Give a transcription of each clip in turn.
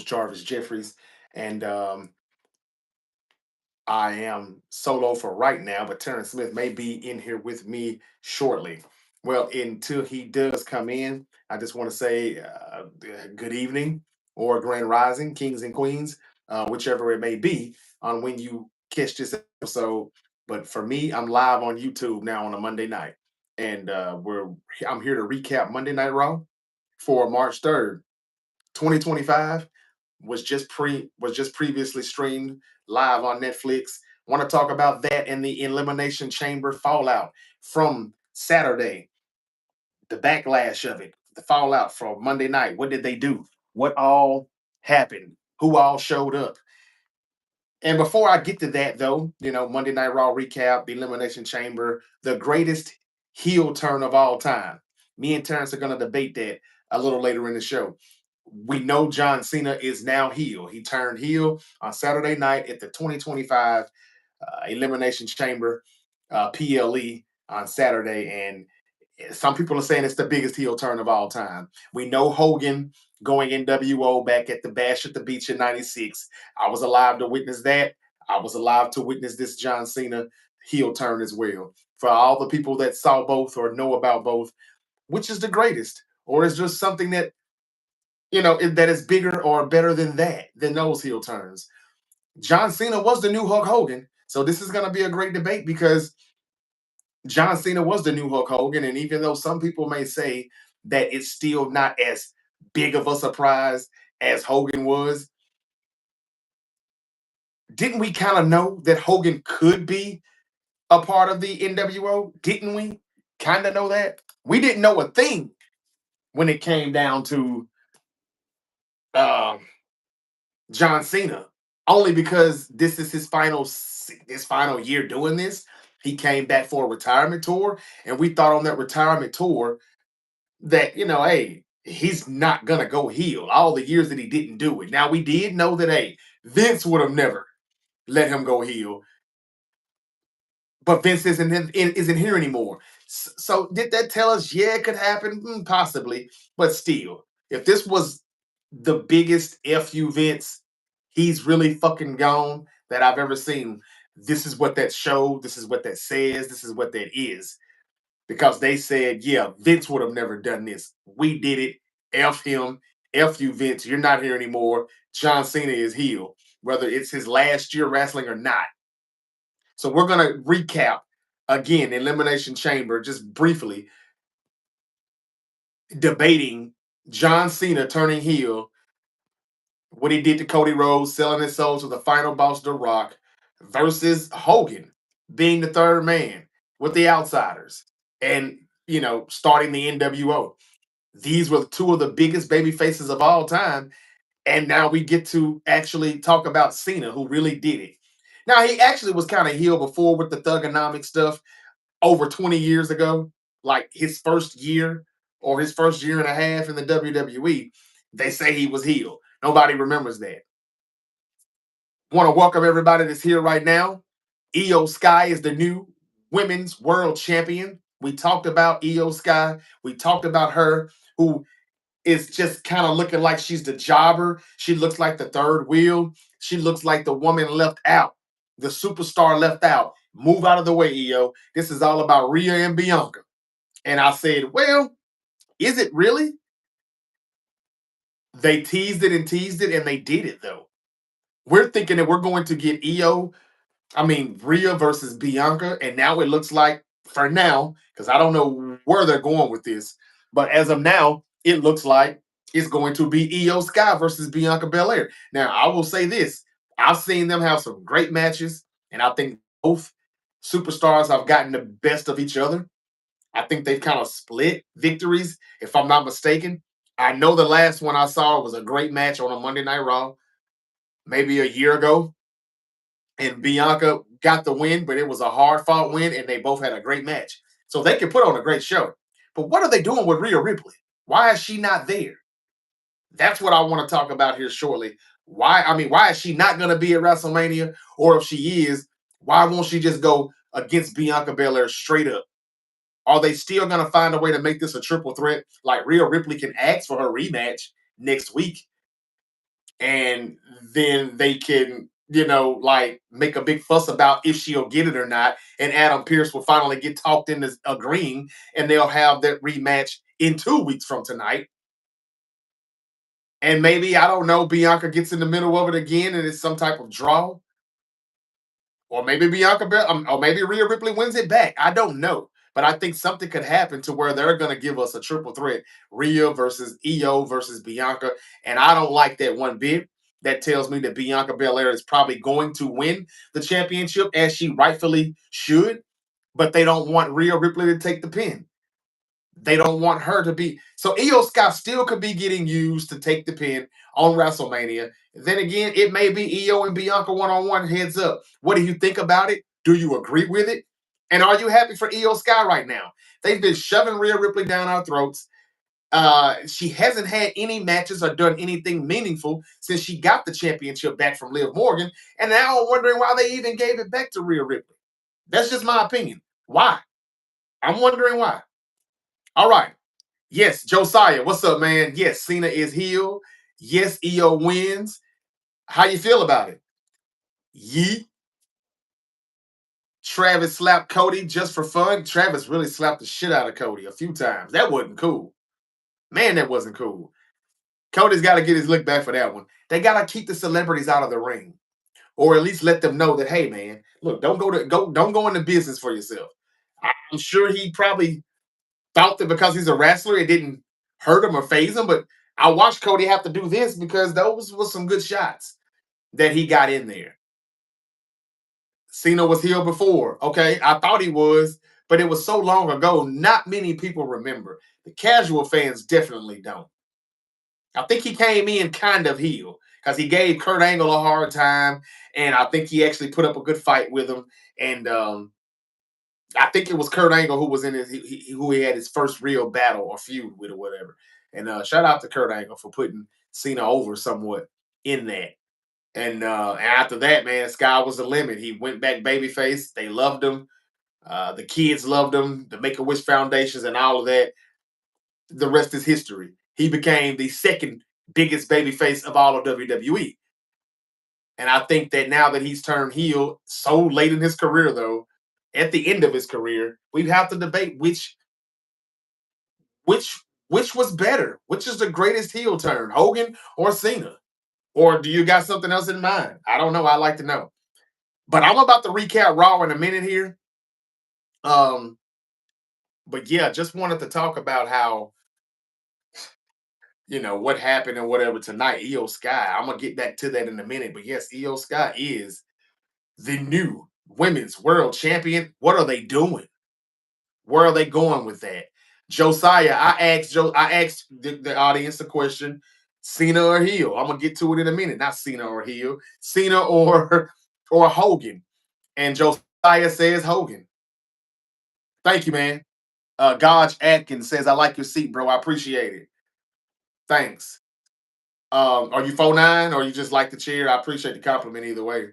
host, Jarvis Jeffries, and I am solo for right now, but Terrence Smith may be in here with me shortly. Well, until he does come in, I just want to say good evening or grand rising, kings and queens, whichever it may be, on when you catch this episode. But for me, I'm live on YouTube now on a Monday night, and I'm here to recap Monday Night Raw for March 3rd, 2025. Was just previously streamed live on Netflix. Want to talk about that and the Elimination Chamber fallout from Saturday, the backlash of it, the fallout from Monday night. What did they do? What all happened? Who all showed up? And before I get to that, though, Monday Night Raw recap, the Elimination Chamber, the greatest heel turn of all time. Me and Terrence are going to debate that a little later in the show. We know John Cena is now heel. He turned heel on Saturday night at the 2025 Elimination Chamber PLE on Saturday. And some people are saying it's the biggest heel turn of all time. We know Hogan going NWO back at the Bash at the Beach in '96. I was alive to witness that. I was alive to witness this John Cena heel turn as well. For all the people that saw both or know about both, which is the greatest? Or is just something that, that is bigger or better than that, than those heel turns? John Cena was the new Hulk Hogan. So this is going to be a great debate because John Cena was the new Hulk Hogan. And even though some people may say that it's still not as big of a surprise as Hogan was, didn't we kind of know that Hogan could be a part of the NWO? Didn't we kind of know that? We didn't know a thing when it came down to uh, John Cena, only because this is his final year doing this. He came back for a retirement tour, and we thought on that retirement tour that, hey, he's not gonna go heel. All the years that he didn't do it. Now we did know that, hey, Vince would have never let him go heel, but Vince isn't here anymore. So did that tell us? Yeah, it could happen, possibly, but still, if this was the biggest fu Vince, he's really fucking gone that I've ever seen. This is what that showed. This is what that says. This is what that is. Because they said, yeah, Vince would have never done this. We did it. F him. F you, Vince. You're not here anymore. John Cena is heel, whether it's his last year wrestling or not. So we're going to recap again Elimination Chamber just briefly, debating John Cena turning heel, what he did to Cody Rhodes, selling his soul to the final boss, The Rock, versus Hogan being the third man with the outsiders and, starting the NWO. These were two of the biggest baby faces of all time. And now we get to actually talk about Cena, who really did it. Now, he actually was kind of heel before with the Thugonomic stuff over 20 years ago, like his first year or his first year and a half in the WWE. They say he was heel. Nobody remembers that. Want to welcome everybody that's here right now. Io Sky is the new women's world champion. We talked about Io Sky. We talked about her, who is just kind of looking like she's the jobber. She looks like the third wheel. She looks like the woman left out, the superstar left out. Move out of the way, Io. This is all about Rhea and Bianca. And I said, well, is it really? They teased it and teased it, and they did it, though. We're thinking that we're going to get Rhea versus Bianca, and now it looks like, for now, because I don't know where they're going with this, but as of now, it looks like it's going to be Io Sky versus Bianca Belair. Now, I will say this: I've seen them have some great matches, and I think both superstars have gotten the best of each other. I think they've kind of split victories, if I'm not mistaken. I know the last one I saw was a great match on a Monday Night Raw, maybe a year ago, and Bianca got the win, but it was a hard fought win, and they both had a great match. So they can put on a great show. But what are they doing with Rhea Ripley? Why is she not there? That's what I want to talk about here shortly. Why is she not going to be at WrestleMania? Or if she is, why won't she just go against Bianca Belair straight up? Are they still going to find a way to make this a triple threat? Like Rhea Ripley can ask for her rematch next week. and then they can, like make a big fuss about if she'll get it or not. And Adam Pierce will finally get talked into agreeing, and they'll have that rematch in 2 weeks from tonight. And maybe, I don't know, Bianca gets in the middle of it again and it's some type of draw. Or maybe or maybe Rhea Ripley wins it back. I don't know. But I think something could happen to where they're going to give us a triple threat: Rhea versus Io versus Bianca. And I don't like that one bit. That tells me that Bianca Belair is probably going to win the championship, as she rightfully should. But they don't want Rhea Ripley to take the pin. They don't want her to be. So Io Scott still could be getting used to take the pin on WrestleMania. Then again, it may be Io and Bianca one-on-one. Heads up. What do you think about it? Do you agree with it? And are you happy for Io Sky right now? They've been shoving Rhea Ripley down our throats. She hasn't had any matches or done anything meaningful since she got the championship back from Liv Morgan. And now I'm wondering why they even gave it back to Rhea Ripley. That's just my opinion. Why? I'm wondering why. All right. Yes, Josiah, what's up, man? Yes, Cena is healed. Yes, Io wins. How you feel about it? Yeet. Travis slapped Cody just for fun. Travis really slapped the shit out of Cody a few times. That wasn't cool. Man, that wasn't cool. Cody's got to get his lick back for that one. They got to keep the celebrities out of the ring, or at least let them know that, hey, man, look, don't go into business for yourself. I'm sure he probably thought that because he's a wrestler, it didn't hurt him or phase him. But I watched Cody have to do this because those were some good shots that he got in there. Cena was healed before. Okay, I thought he was, but it was so long ago, not many people remember. The casual fans definitely don't. I think he came in kind of healed because he gave Kurt Angle a hard time, and I think he actually put up a good fight with him. And I think it was Kurt Angle who was in his who he had his first real battle or feud with or whatever. And shout out to Kurt Angle for putting Cena over somewhat in that. And after that, man, sky was the limit. He went back babyface. They loved him. The kids loved him. The Make a Wish Foundations and all of that. The rest is history. He became the second biggest babyface of all of WWE. And I think that now that he's turned heel so late in his career, though, at the end of his career, we have to debate which which was better, which is the greatest heel turn, Hogan or Cena, or do you got something else in mind? I don't know. I like to know. But I'm about to recap Raw in a minute here. Um, but yeah, just wanted to talk about how what happened and whatever tonight. Io Sky. I'm gonna get back to that in a minute. But yes, Io Sky is the new women's world champion. What are they doing? Where are they going with that? Josiah, I asked the audience the question: Cena or heel? I'm gonna get to it in a minute. Not Cena or heel. Cena or or Hogan. And Josiah says Hogan. Thank you, man. Gaj Atkins says, I like your seat, bro. I appreciate it. Thanks. Are you 4'9" or you just like the chair? I appreciate the compliment either way.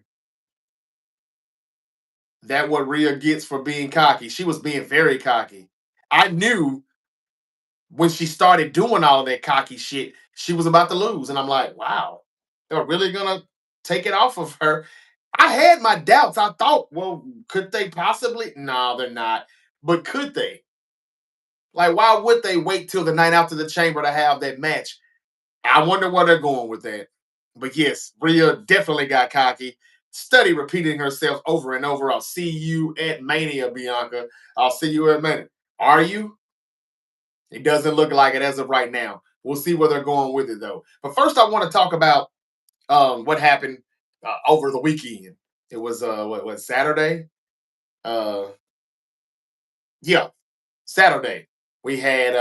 That what Rhea gets for being cocky. She was being very cocky. I knew when she started doing all that cocky shit, she was about to lose. And I'm like, wow, they're really gonna take it off of her. I had my doubts. I thought, well, could they possibly? No, they're not. But could they? Like, why would they wait till the night after the chamber to have that match? I wonder where they're going with that. But yes, Rhea definitely got cocky. Study repeating herself over and over. I'll see you at Mania, Bianca. I'll see you at Mania. Are you? It doesn't look like it as of right now. We'll see where they're going with it, though. But first, I want to talk about what happened over the weekend. It was what Saturday? Uh, yeah, Saturday. We had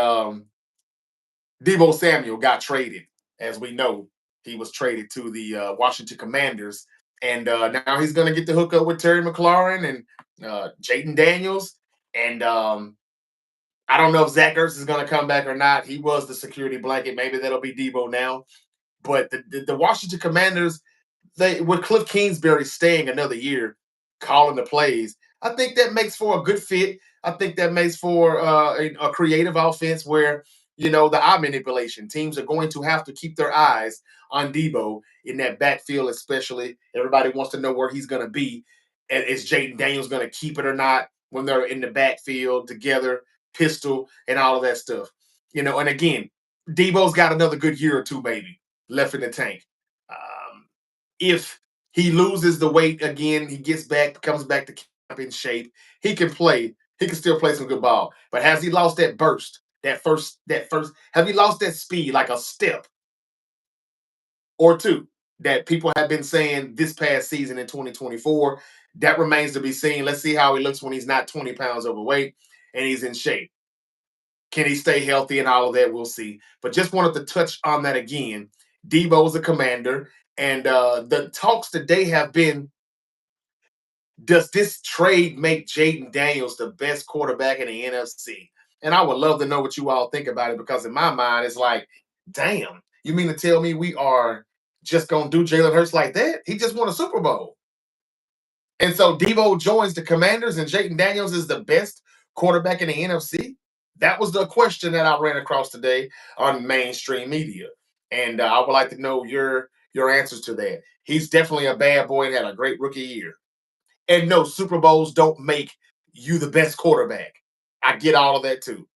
Debo Samuel got traded. As we know, he was traded to the Washington Commanders, and now he's going to get the hookup with Terry McLaurin and Jaden Daniels. And I don't know if Zach Ertz is going to come back or not. He was the security blanket. Maybe that'll be Debo now. But the Washington Commanders, they with Cliff Kingsbury staying another year, calling the plays, I think that makes for a good fit. I think that makes for a creative offense where the eye manipulation teams are going to have to keep their eyes on Debo in that backfield, especially. Everybody wants to know where he's going to be. And is Jaden Daniels going to keep it or not when they're in the backfield together, pistol, and all of that stuff? And again, Debo's got another good year or two, maybe, left in the tank. If he loses the weight again, he gets back, comes back to camp in shape, he can play. He can still play some good ball. But has he lost that burst? That first, have he lost that speed like a step or two that people have been saying this past season in 2024? That remains to be seen. Let's see how he looks when he's not 20 pounds overweight and he's in shape. Can he stay healthy and all of that? We'll see. But just wanted to touch on that again. Debo's a commander, and the talks today have been, does this trade make Jaden Daniels the best quarterback in the NFC? And I would love to know what you all think about it, because in my mind, it's like, damn, you mean to tell me we are just going to do Jalen Hurts like that? He just won a Super Bowl. And so Debo joins the Commanders and Jaden Daniels is the best quarterback in the NFC? That was the question that I ran across today on mainstream media. And I would like to know your answers to that. He's definitely a bad boy and had a great rookie year. And no, Super Bowls don't make you the best quarterback. I get all of that too.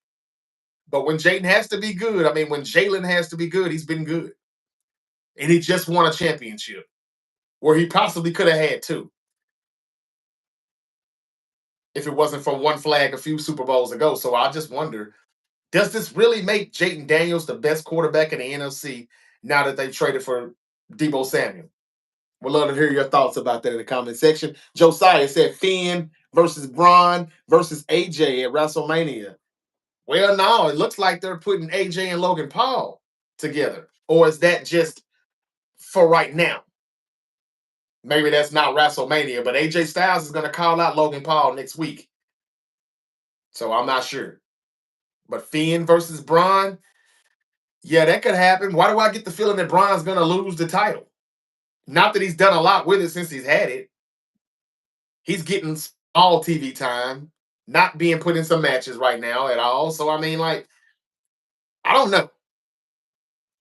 But when Jaden has to be good, I mean, when Jalen has to be good, he's been good. And he just won a championship where he possibly could have had two if it wasn't for one flag a few Super Bowls ago. So I just wonder, does this really make Jaden Daniels the best quarterback in the NFC now that they've traded for Debo Samuel? We'd love to hear your thoughts about that in the comment section. Josiah said Finn versus Braun versus AJ at WrestleMania. Well, no, it looks like they're putting AJ and Logan Paul together. Or is that just for right now? Maybe that's not WrestleMania, but AJ Styles is going to call out Logan Paul next week. So I'm not sure. But Finn versus Braun, yeah, that could happen. Why do I get the feeling that Braun's going to lose the title? Not that he's done a lot with it since he's had it. He's getting all TV time, not being put in some matches right now at all. So, I mean, like, I don't know.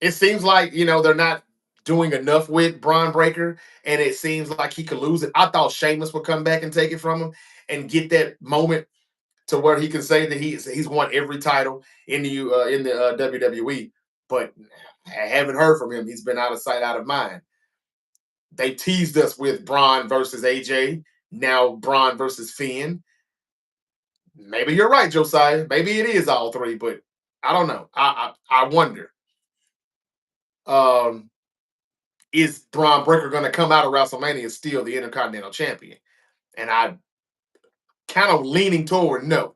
It seems like, they're not doing enough with Braun Breaker, and it seems like he could lose it. I thought Sheamus would come back and take it from him and get that moment to where he can say that he's won every title in the WWE. But I haven't heard from him. He's been out of sight, out of mind. They teased us with Braun versus AJ. Now Braun versus Finn. Maybe you're right, Josiah. Maybe it is all three, but I don't know. I wonder. Um, is Braun Breaker going to come out of WrestleMania still the Intercontinental Champion? And I kind of leaning toward no.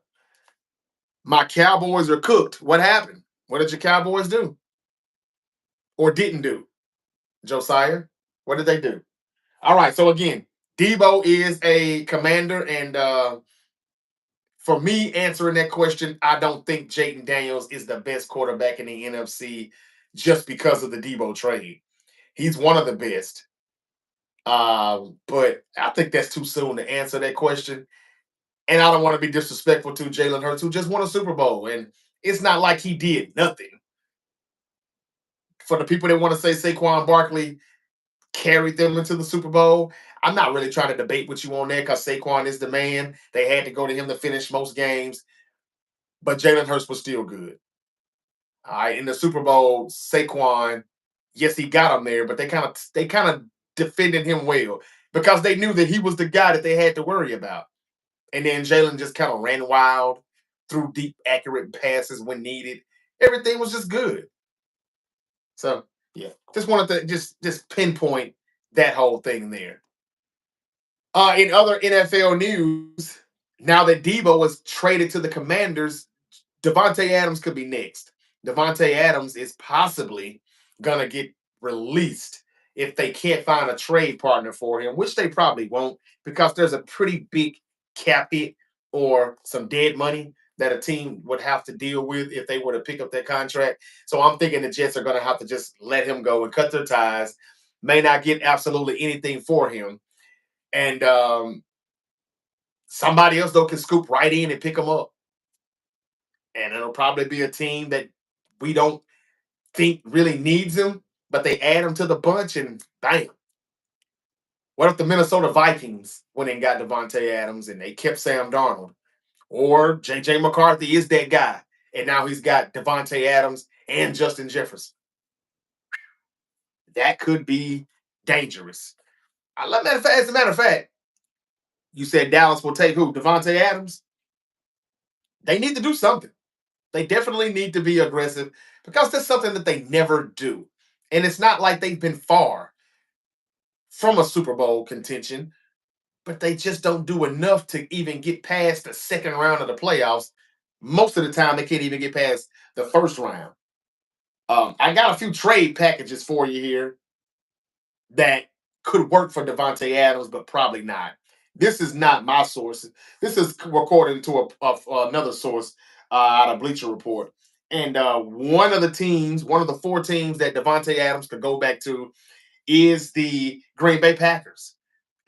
My Cowboys are cooked. What happened? What did your Cowboys do or didn't do, Josiah? What did they do? All right. So again, Debo is a commander, and for me answering that question, I don't think Jaden Daniels is the best quarterback in the NFC just because of the Debo trade. He's one of the best. But I think that's too soon to answer that question. And I don't want to be disrespectful to Jalen Hurts, who just won a Super Bowl. And it's not like he did nothing. For the people that want to say Saquon Barkley carried them into the Super Bowl, I'm not really trying to debate with you on that, because Saquon is the man. They had to go to him to finish most games. But Jalen Hurts was still good. All right, in the Super Bowl, Saquon, yes, he got him there, but they kind of defended him well because they knew that he was the guy that they had to worry about. And then Jalen just kind of ran wild, threw deep, accurate passes when needed. Everything was just good. So yeah, just wanted to just pinpoint that whole thing there. In other NFL news, now that Debo was traded to the Commanders, Devante Adams could be next. Devante Adams is possibly gonna get released if they can't find a trade partner for him, which they probably won't, because there's a pretty big cap hit or some dead money that a team would have to deal with if they were to pick up that contract. So I'm thinking the Jets are gonna have to just let him go and cut their ties. May not get absolutely anything for him, and somebody else though can scoop right in and pick him up, and it'll probably be a team that we don't think really needs him. but they add him to the bunch and bam. What if the Minnesota Vikings went and got Devontae Adams and they kept Sam Darnold? Or J.J. McCarthy is that guy, and now he's got Devontae Adams and Justin Jefferson. That could be dangerous. As a matter of fact, you said Dallas will take who? Devontae Adams? They need to do something. They definitely need to be aggressive because that's something that they never do. And it's not like they've been far from a Super Bowl contention, but they just don't do enough to even get past the second round of the playoffs. Most of the time, they can't even get past the first round. I got a few trade packages for you here that could work for Devontae Adams, but probably not. This is not my source. This is according to another source out of Bleacher Report. And one of the four teams that Devontae Adams could go back to is the Green Bay Packers.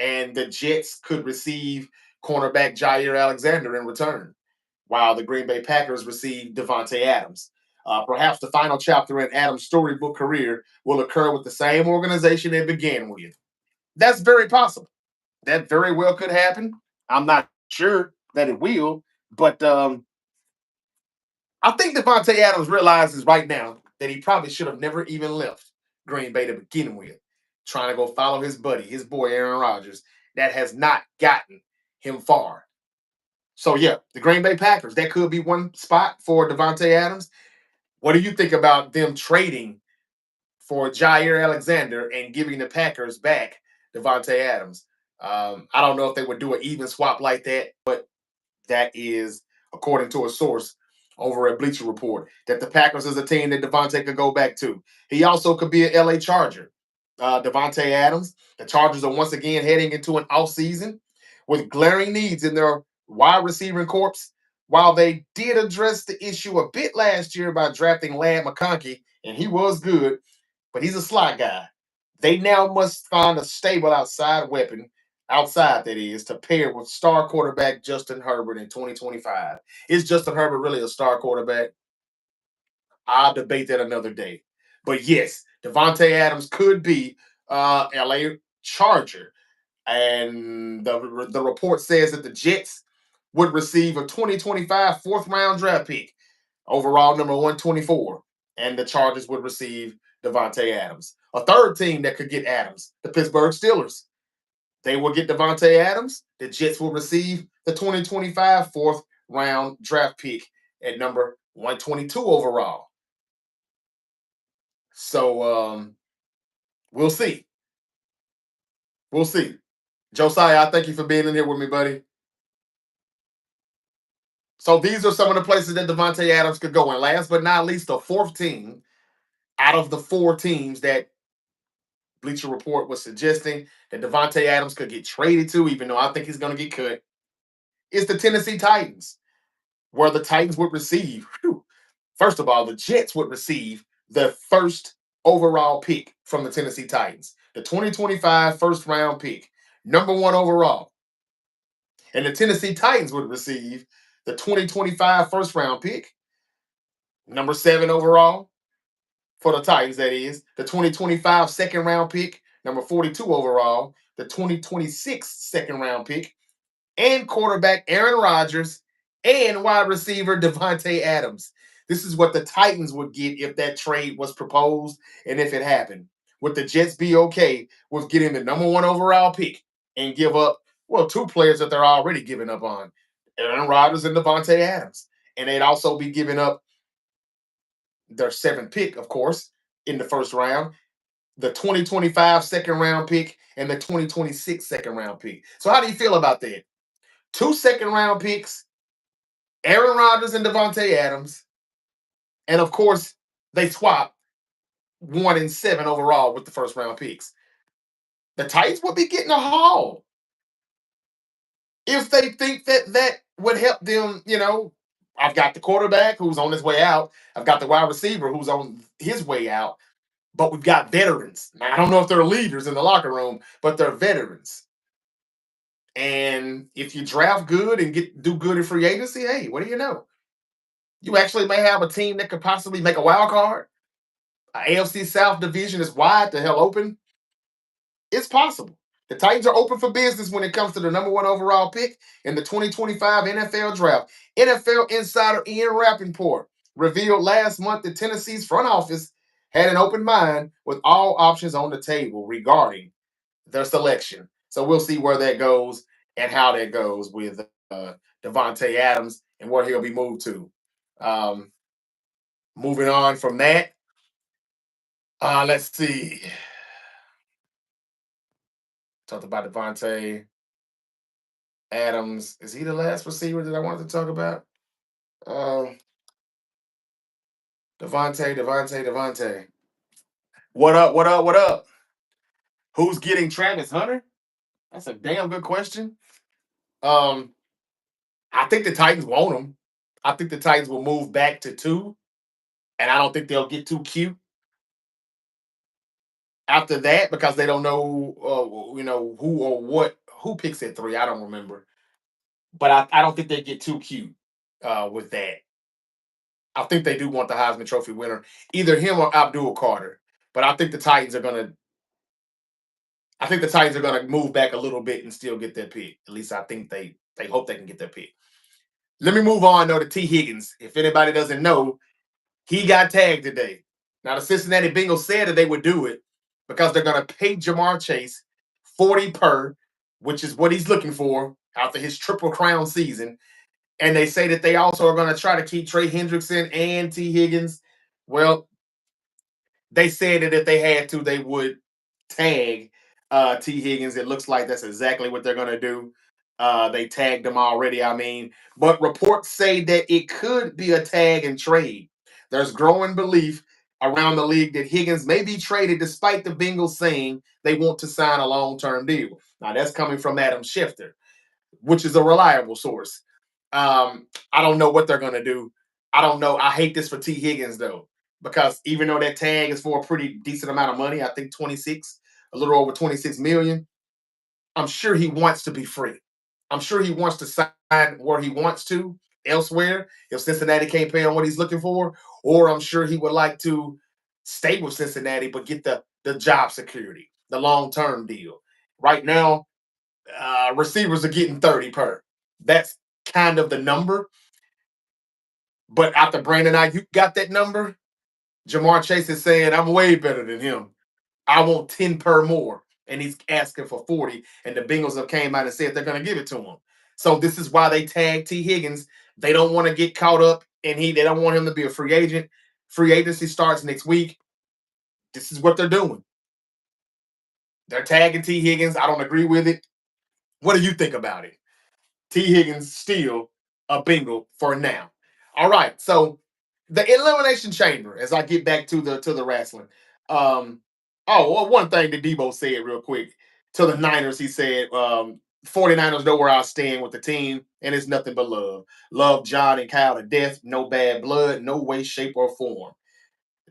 And the Jets could receive cornerback Jair Alexander in return, while the Green Bay Packers receive Devontae Adams. Perhaps the final chapter in Adams' storybook career will occur with the same organization it began with. That's very possible. That very well could happen. I'm not sure that it will, but I think Devontae Adams realizes right now that he probably should have never even left Green Bay to begin with, trying to go follow his buddy, his boy Aaron Rodgers. That has not gotten him far. So yeah, the Green Bay Packers, that could be one spot for Devontae Adams. What do you think about them trading for Jair Alexander and giving the Packers back Devontae Adams? I don't know if they would do an even swap like that, but that is according to a source over at Bleacher Report that the Packers is a team that Devontae could go back to. He also could be an LA Charger. Devontae Adams. The Chargers are once again heading into an off season with glaring needs in their wide receiving corps. While they did address the issue a bit last year by drafting Lad McConkey, and he was good, but he's a slot guy. They now must find a stable outside weapon, outside that is, to pair with star quarterback Justin Herbert in 2025. Is Justin Herbert really a star quarterback? I'll debate that another day. But yes, Devontae Adams could be LA Charger. And the report says that the Jets would receive a 2025 fourth round draft pick, overall number 124. And the Chargers would receive Devontae Adams. A third team that could get Adams, the Pittsburgh Steelers. They will get Devontae Adams. The Jets will receive the 2025 fourth round draft pick at number 122 overall. So we'll see. We'll see. Josiah, I thank you for being in here with me, buddy. So these are some of the places that Devontae Adams could go. And last but not least, the fourth team out of the four teams that Bleacher Report was suggesting that Devontae Adams could get traded to, even though I think he's going to get cut, is the Tennessee Titans, where the Titans would receive, first of all, the Jets would receive the first overall pick from the Tennessee Titans, the 2025 first round pick, number one overall. And the Tennessee Titans would receive the 2025 first round pick, number seven overall for the Titans, that is, the 2025 second round pick, number 42 overall, the 2026 second round pick, and quarterback Aaron Rodgers and wide receiver Devontae Adams. This is what the Titans would get if that trade was proposed and if it happened. Would the Jets be okay with getting the number one overall pick and give up, well, two players that they're already giving up on, Aaron Rodgers and Devontae Adams? And they'd also be giving up their seventh pick, of course, in the first round, the 2025 second round pick, and the 2026 second round pick. So, how do you feel about that? Two second round picks, Aaron Rodgers and Devontae Adams, and of course, they swap 1 and 7 overall with the first round picks. The Titans would be getting a haul if they think that that would help them. I've got the quarterback who's on his way out. I've got the wide receiver who's on his way out. But we've got veterans. Now, I don't know if they're leaders in the locker room, but they're veterans. And if you draft good and do good in free agency, hey, what do you know? You actually may have a team that could possibly make a wild card. AFC South division is wide the hell open. It's possible. The Titans are open for business when it comes to the number one overall pick in the 2025 NFL draft. NFL insider Ian Rappaport revealed last month that Tennessee's front office had an open mind with all options on the table regarding their selection. So we'll see where that goes and how that goes with Devante Adams and where he'll be moved to. Um, moving on from that, let's see. Talked about Devante Adams. Is he the last receiver that I wanted to talk about? Um, Devante. What up? What up? What up? Who's getting Travis Hunter? That's a damn good question. Um, I think the Titans want him. I think the Titans will move back to two, and I don't think they'll get too cute after that because they don't know, who or what who picks at three. I don't remember, but I don't think they get too cute with that. I think they do want the Heisman Trophy winner, either him or Abdul Carter. But I think the Titans are gonna. I think the Titans are gonna move back a little bit and still get their pick. At least I think they hope they can get their pick. Let me move on though to T. Higgins. If anybody doesn't know, he got tagged today. Now the Cincinnati Bengals said that they would do it because they're gonna pay Jamar Chase 40 per, which is what he's looking for after his triple crown season. And they say that they also are going to try to keep Trey Hendrickson and T. Higgins. Well, they said that if they had to, they would tag T. Higgins. It looks like that's exactly what they're going to do. They tagged him already, I mean. But reports say that it could be a tag and trade. There's growing belief around the league that Higgins may be traded despite the Bengals saying they want to sign a long-term deal. Now, that's coming from Adam Schefter, which is a reliable source. I don't know what they're gonna do. I don't know. I hate this for T. Higgins though, because even though that tag is for a pretty decent amount of money, I think 26, a little over 26 million. I'm sure he wants to be free. I'm sure he wants to sign where he wants to elsewhere if Cincinnati can't pay him what he's looking for, or I'm sure he would like to stay with Cincinnati but get the job security, the long term deal. Right now, receivers are getting 30 per. That's kind of the number. But after Brandon you got that number, Jamar Chase is saying, I'm way better than him. I want 10 per more. And he's asking for 40. And the Bengals have came out and said they're going to give it to him. So this is why they tag T. Higgins. They don't want to get caught up and they don't want him to be a free agent. Free agency starts next week. This is what they're doing. They're tagging T. Higgins. I don't agree with it. What do you think about it? T. Higgins still a Bengal for now. All right, so the elimination chamber. As I get back to the wrestling. Well, one thing that Debo said real quick to the Niners, he said, 49ers know where I stand with the team, and it's nothing but love. Love John and Kyle to death. No bad blood, no way, shape, or form.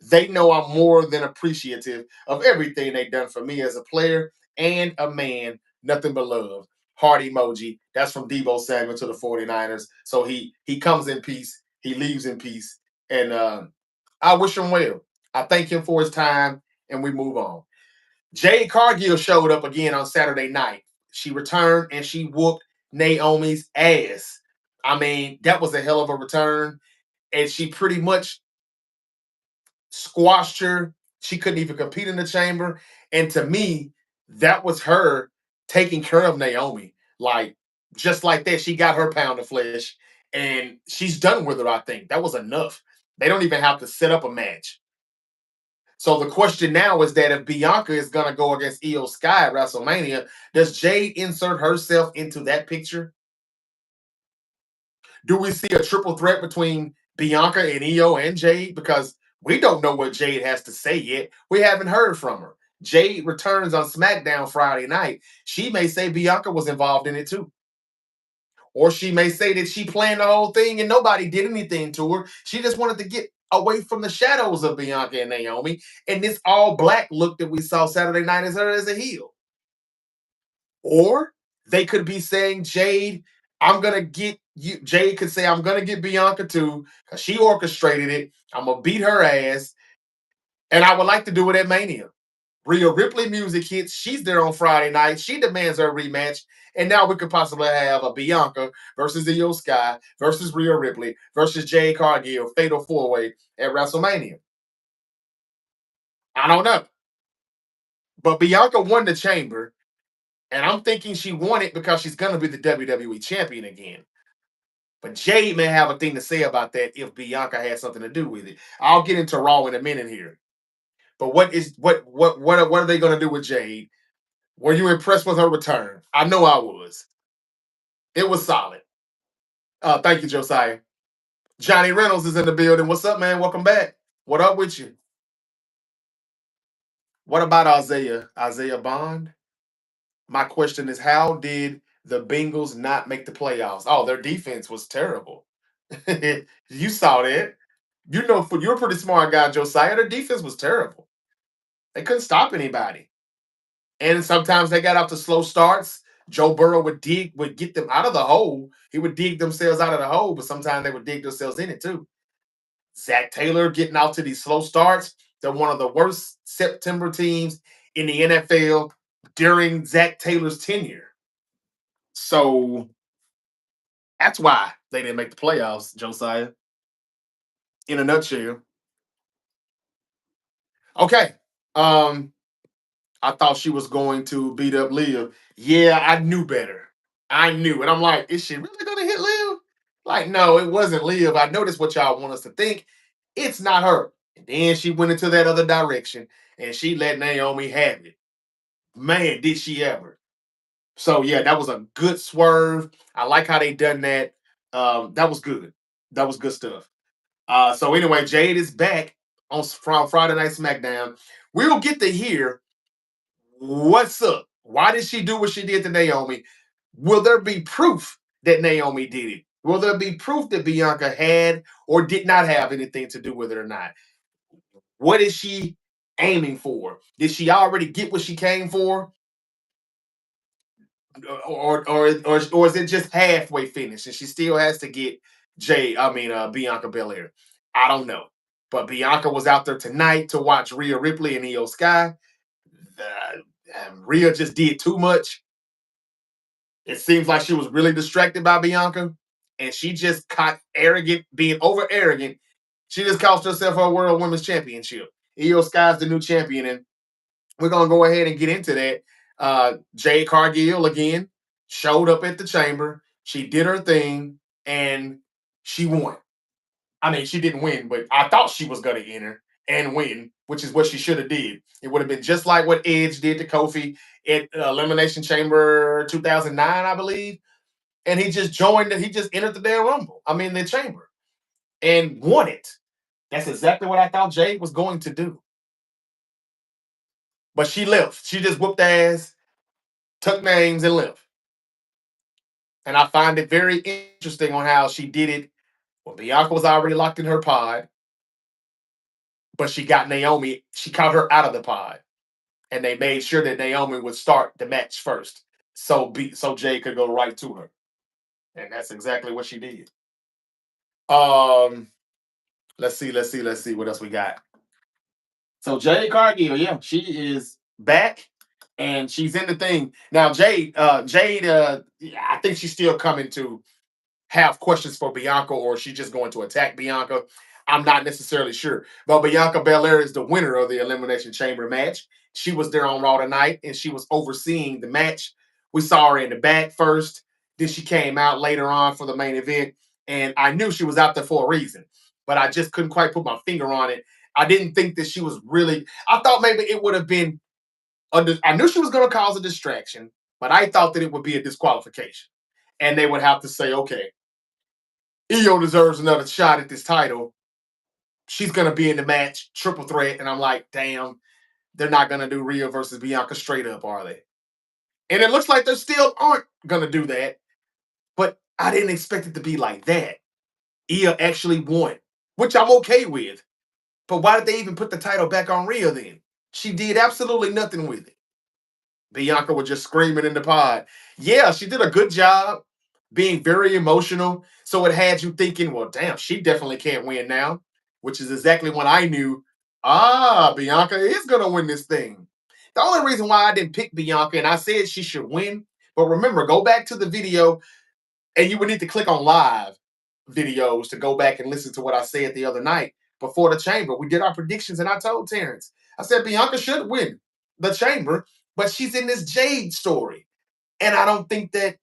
They know I'm more than appreciative of everything they've done for me as a player and a man. Nothing but love. Heart emoji. That's from Debo Samuel to the 49ers. So he comes in peace. He leaves in peace. And I wish him well. I thank him for his time, and we move on. Jade Cargill showed up again on Saturday night. She returned and she whooped Naomi's ass. I mean, that was a hell of a return. And she pretty much squashed her. She couldn't even compete in the chamber. And to me, that was her taking care of Naomi. Like, just like that, she got her pound of flesh and she's done with it, I think. That was enough. They don't even have to set up a match. So the question now is that if Bianca is going to go against Io Sky at WrestleMania, does Jade insert herself into that picture? Do we see a triple threat between Bianca and Io and Jade? Because we don't know what Jade has to say yet. We haven't heard from her. Jade returns on SmackDown Friday night. She may say Bianca was involved in it too. Or she may say that she planned the whole thing and nobody did anything to her. She just wanted to get away from the shadows of Bianca and Naomi. And this all black look that we saw Saturday night as her as a heel. Or they could be saying, Jade, I'm gonna get you. Jade could say, I'm gonna get Bianca too, because she orchestrated it. I'm gonna beat her ass. And I would like to do it at Mania. Rhea Ripley music hits. She's there on Friday night. She demands her rematch. And now we could possibly have a Bianca versus Io Sky versus Rhea Ripley versus Jade Cargill fatal four way at WrestleMania. I don't know. But Bianca won the chamber. And I'm thinking she won it because she's going to be the WWE champion again. But Jade may have a thing to say about that if Bianca had something to do with it. I'll get into Raw in a minute here. But what are they going to do with Jade? Were you impressed with her return? I know I was. It was solid. Thank you, Josiah. Johnny Reynolds is in the building. What's up, man? Welcome back. What up with you? What about Isaiah? Isaiah Bond? My question is, how did the Bengals not make the playoffs? Oh, their defense was terrible. You saw that. You know, you're a pretty smart guy, Josiah. Their defense was terrible. They couldn't stop anybody. And sometimes they got off to slow starts. Joe Burrow would get them out of the hole. He would dig themselves out of the hole, but sometimes they would dig themselves in it too. Zach Taylor getting out to these slow starts. They're one of the worst September teams in the NFL during Zach Taylor's tenure. So that's why they didn't make the playoffs, Josiah. In a nutshell. Okay. Um, I thought she was going to beat up Liv. Yeah, I knew better. I knew. And I'm like, is she really gonna hit Liv? Like, no, it wasn't Liv. I noticed what y'all want us to think. It's not her. And then she went into that other direction and she let Naomi have it. Man, did she ever. So yeah, that was a good swerve. I like how they done that. That was good. That was good stuff. So anyway, Jade is back on from Friday Night SmackDown. We'll get to hear what's up. Why did she do what she did to Naomi? Will there be proof that Naomi did it? Will there be proof that Bianca had or did not have anything to do with it or not? What is she aiming for? Did she already get what she came for? Or is it just halfway finished and she still has to get Bianca Belair? I don't know. But Bianca was out there tonight to watch Rhea Ripley and Io Sky. Rhea just did too much. It seems like she was really distracted by Bianca, and she just caught arrogant, being over arrogant. She just cost herself her World Women's Championship. Io Sky's the new champion, and we're gonna go ahead and get into that. Jade Cargill again showed up at the chamber. She did her thing, and she won. I mean, she didn't win, but I thought she was going to enter and win, which is what she should have did. It would have been just like what Edge did to Kofi at Elimination Chamber 2009, I believe. And he just joined. He just entered the damn Rumble. I mean, the chamber and won it. That's exactly what I thought Jade was going to do. But she left. She just whooped ass, took names, and left. And I find it very interesting on how she did it when Bianca was already locked in her pod, but she got Naomi. She caught her out of the pod, and they made sure that Naomi would start the match first, so Jay could go right to her, and that's exactly what she did. Um, let's see what else we got. So Jade Cargill, yeah, she is back, and she's in the thing now. Yeah, I think she's still coming to have questions for Bianca, or she's just going to attack Bianca. I'm not necessarily sure. But Bianca Belair is the winner of the Elimination Chamber match. She was there on Raw tonight and she was overseeing the match. We saw her in the back first. Then she came out later on for the main event. And I knew she was out there for a reason, but I just couldn't quite put my finger on it. I didn't think that she was really, I thought maybe it would have been, I knew she was going to cause a distraction, but I thought that it would be a disqualification. And they would have to say, okay, Io deserves another shot at this title. She's gonna be in the match, triple threat, and I'm like, damn, they're not gonna do Rhea versus Bianca straight up, are they? And it looks like they still aren't gonna do that. But I didn't expect it to be like that. Io actually won, which I'm okay with. But why did they even put the title back on Rhea then? She did absolutely nothing with it. Bianca was just screaming in the pod. Yeah, she did a good job being very emotional. So it had you thinking, well, damn, she definitely can't win now, which is exactly what I knew Bianca is gonna win this thing. The only reason why I didn't pick Bianca, and I said she should win, but remember, go back to the video, and you would need to click on live videos to go back and listen to what I said the other night before the chamber. We did our predictions, and I told Terrence, I said Bianca should win the chamber, but she's in this Jade story, and I don't think that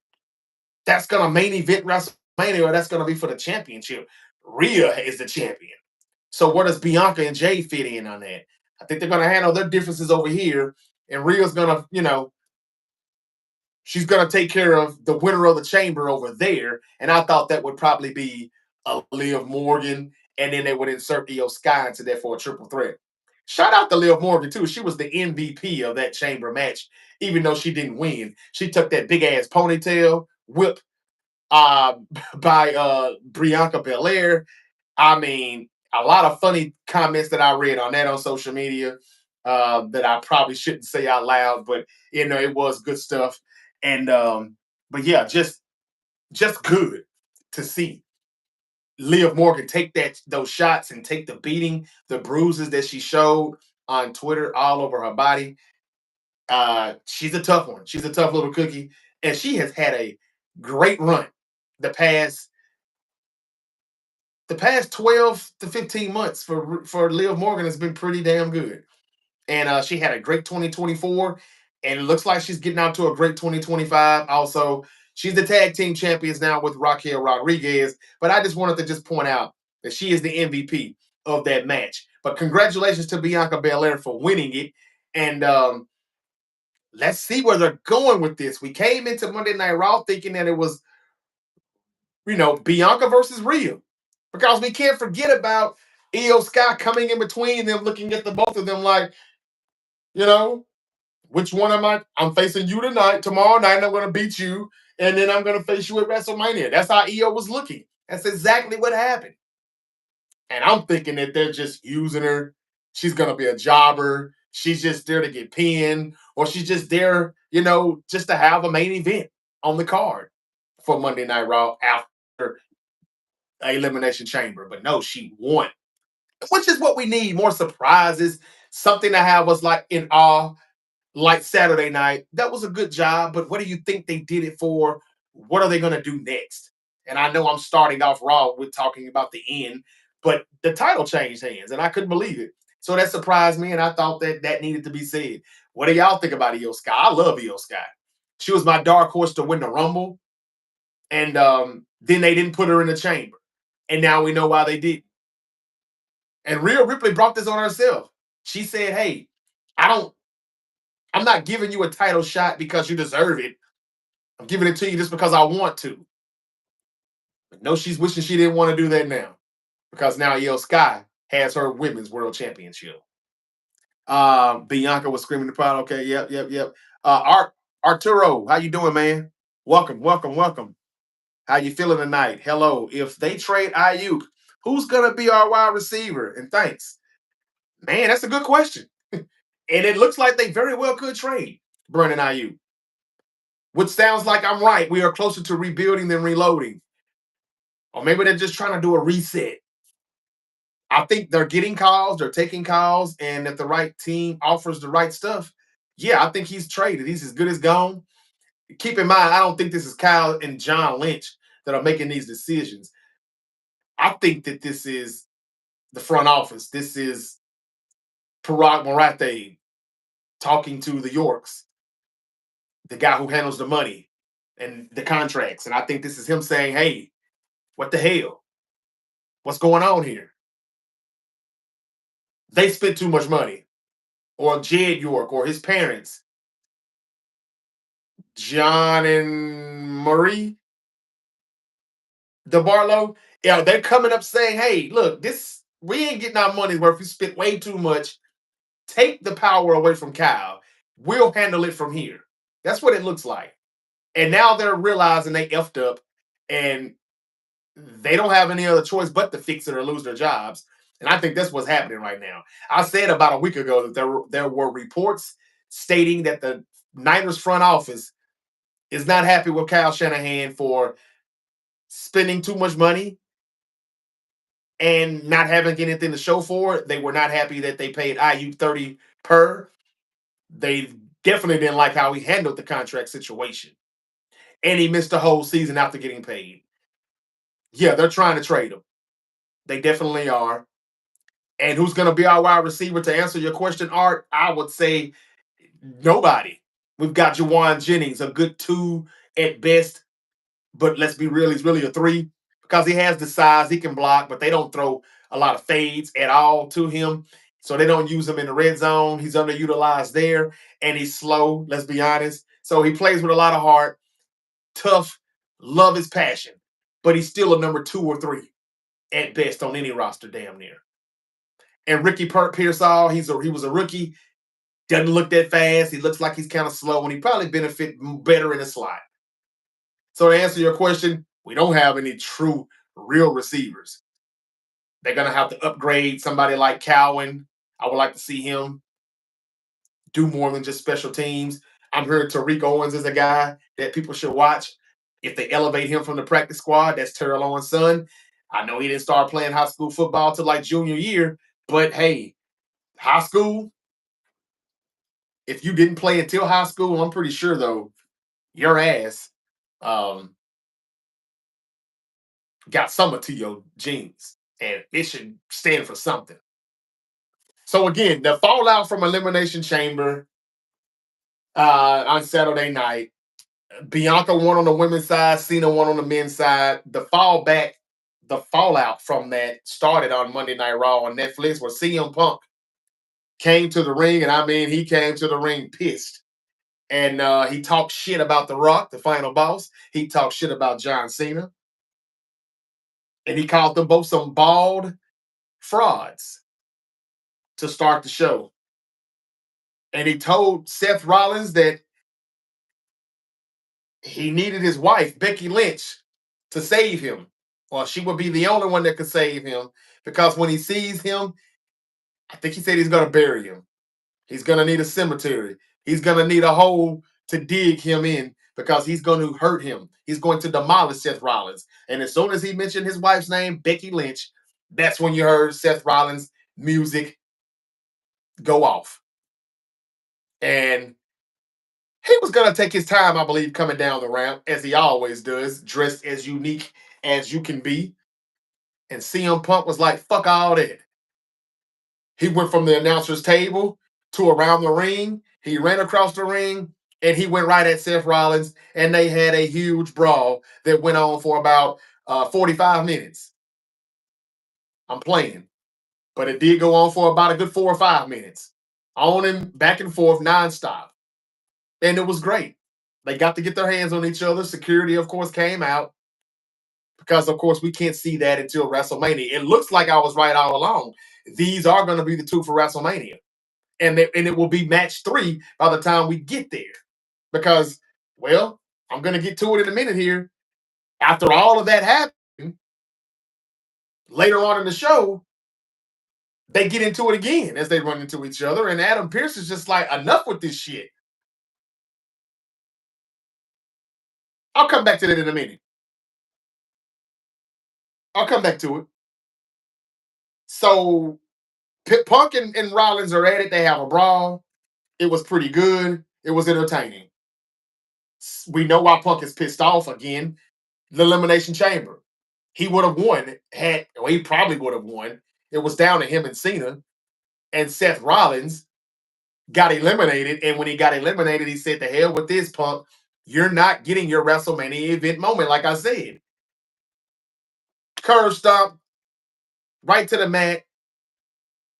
that's gonna main event WrestleMania or that's gonna be for the championship. Rhea is the champion. So where does Bianca and Jay fit in on that? I think they're gonna handle their differences over here, and Rhea's gonna, she's gonna take care of the winner of the chamber over there. And I thought that would probably be a Liv Morgan, and then they would insert Io Sky into there for a triple threat. Shout out to Liv Morgan too. She was the MVP of that chamber match, even though she didn't win. She took that big ass ponytail whip uh, by Bianca Belair. I mean, a lot of funny comments that I read on that on social media that I probably shouldn't say out loud, but it was good stuff. And but yeah, just good to see Liv Morgan take those shots and take the beating, the bruises that she showed on Twitter all over her body. She's a tough one. She's a tough little cookie, and she has had a great run the past 12 to 15 months for Liv Morgan has been pretty damn good. And she had a great 2024, and it looks like she's getting out to a great 2025. Also, she's the tag team champions now with Raquel Rodriguez. But I just wanted to just point out that she is the MVP of that match. But congratulations to Bianca Belair for winning it. And let's see where they're going with this. We came into Monday Night Raw thinking that it was, Bianca versus Rhea, because we can't forget about Io Sky coming in between them, looking at the both of them like, you know, which one am I? I'm facing you tonight. Tomorrow night, I'm going to beat you, and then I'm going to face you at WrestleMania. That's how Io was looking. That's exactly what happened. And I'm thinking that they're just using her. She's going to be a jobber. She's just there to get pinned, or she's just there, just to have a main event on the card for Monday Night Raw after Elimination Chamber. But no, she won, which is what we need. More surprises, something to have us like in awe, like Saturday night. That was a good job, but what do you think they did it for? What are they going to do next? And I know I'm starting off Raw with talking about the end, but the title changed hands, and I couldn't believe it. So that surprised me, and I thought that needed to be said. What do y'all think about Io Sky? I love Io Sky. She was my dark horse to win the Rumble, and then they didn't put her in the chamber, and now we know why they didn't. And Rhea Ripley brought this on herself. She said, "Hey, I don't. I'm not giving you a title shot because you deserve it. I'm giving it to you just because I want to." But no, she's wishing she didn't want to do that now, because now Io Sky has her women's world championship. Bianca was screaming the crowd. Okay, yep, yep, yep. Arturo, how you doing, man? Welcome, welcome, welcome. How you feeling tonight? Hello. If they trade Ayuk, who's gonna be our wide receiver? And thanks, man. That's a good question. And it looks like they very well could trade Brandon Ayuk, which sounds like I'm right. We are closer to rebuilding than reloading. Or maybe they're just trying to do a reset. I think they're getting calls, they're taking calls, and if the right team offers the right stuff, yeah, I think he's traded. He's as good as gone. Keep in mind, I don't think this is Kyle and John Lynch that are making these decisions. I think that this is the front office. This is Parag Marathe talking to the Yorks, the guy who handles the money and the contracts. And I think this is him saying, hey, what the hell? What's going on here? They spent too much money. Or Jed York or his parents, John and Marie DeBarlo. Yeah, they're coming up saying, hey, look, this we ain't getting our money's worth. We spent way too much. Take the power away from Kyle. We'll handle it from here. That's what it looks like. And now they're realizing they effed up, and they don't have any other choice but to fix it or lose their jobs. And I think that's what's happening right now. I said about a week ago that there were reports stating that the Niners front office is not happy with Kyle Shanahan for spending too much money and not having anything to show for it. They were not happy that they paid IU 30 per. They definitely didn't like how he handled the contract situation. And he missed the whole season after getting paid. Yeah, they're trying to trade him. They definitely are. And who's going to be our wide receiver to answer your question, Art? I would say nobody. We've got Jawan Jennings, a good two at best, but let's be real, he's really a three because he has the size, he can block, but they don't throw a lot of fades at all to him. So they don't use him in the red zone. He's underutilized there, and he's slow, let's be honest. So he plays with a lot of heart, tough, love his passion, but he's still a number two or three at best on any roster, damn near. And Ricky Pearsall, he was a rookie, doesn't look that fast. He looks like he's kind of slow, and he probably benefit better in the slot. So to answer your question, we don't have any true real receivers. They're gonna have to upgrade somebody like Cowan. I would like to see him do more than just special teams. I'm hearing Tariq Owens is a guy that people should watch. If they elevate him from the practice squad, that's Terrell Owens' son. I know he didn't start playing high school football till like junior year, but hey, high school, if you didn't play until high school, I'm pretty sure though, your ass um, got some to your genes, and it should stand for something. So again, the fallout from Elimination Chamber on Saturday night. Bianca won on the women's side, Cena won on the men's side. The fallout from that started on Monday Night Raw on Netflix, where CM Punk came to the ring, and I mean, he came to the ring pissed. And he talked shit about The Rock, the final boss. He talked shit about John Cena. And he called them both some bald frauds to start the show. And he told Seth Rollins that he needed his wife, Becky Lynch, to save him. Well, she would be the only one that could save him because when he sees him, I think he said he's going to bury him. He's going to need a cemetery. He's going to need a hole to dig him in because he's going to hurt him. He's going to demolish Seth Rollins. And as soon as he mentioned his wife's name, Becky Lynch, that's when you heard Seth Rollins' music go off. And he was going to take his time, I believe, coming down the ramp, as he always does, dressed as unique as you can be. And CM Punk was like, fuck all that. He went from the announcer's table to around the ring. He ran across the ring and he went right at Seth Rollins. And they had a huge brawl that went on for about 45 minutes. I'm playing. But it did go on for about a good 4 or 5 minutes. On and back and forth nonstop. And it was great. They got to get their hands on each other. Security, of course, came out because, of course, we can't see that until WrestleMania. It looks like I was right all along. These are going to be the two for WrestleMania. And it will be match 3 by the time we get there. Because, well, I'm going to get to it in a minute here. After all of that happened, later on in the show, they get into it again as they run into each other. And Adam Pearce is just like, enough with this shit. I'll come back to that in a minute. I'll come back to it. So Punk and Rollins are at it. They have a brawl. It was pretty good. It was entertaining. We know why Punk is pissed off again. The Elimination Chamber. He would have won he probably would have won. It was down to him and Cena. And Seth Rollins got eliminated. And when he got eliminated, he said, the hell with this, Punk. You're not getting your WrestleMania event moment, like I said. Curve stomp, right to the mat,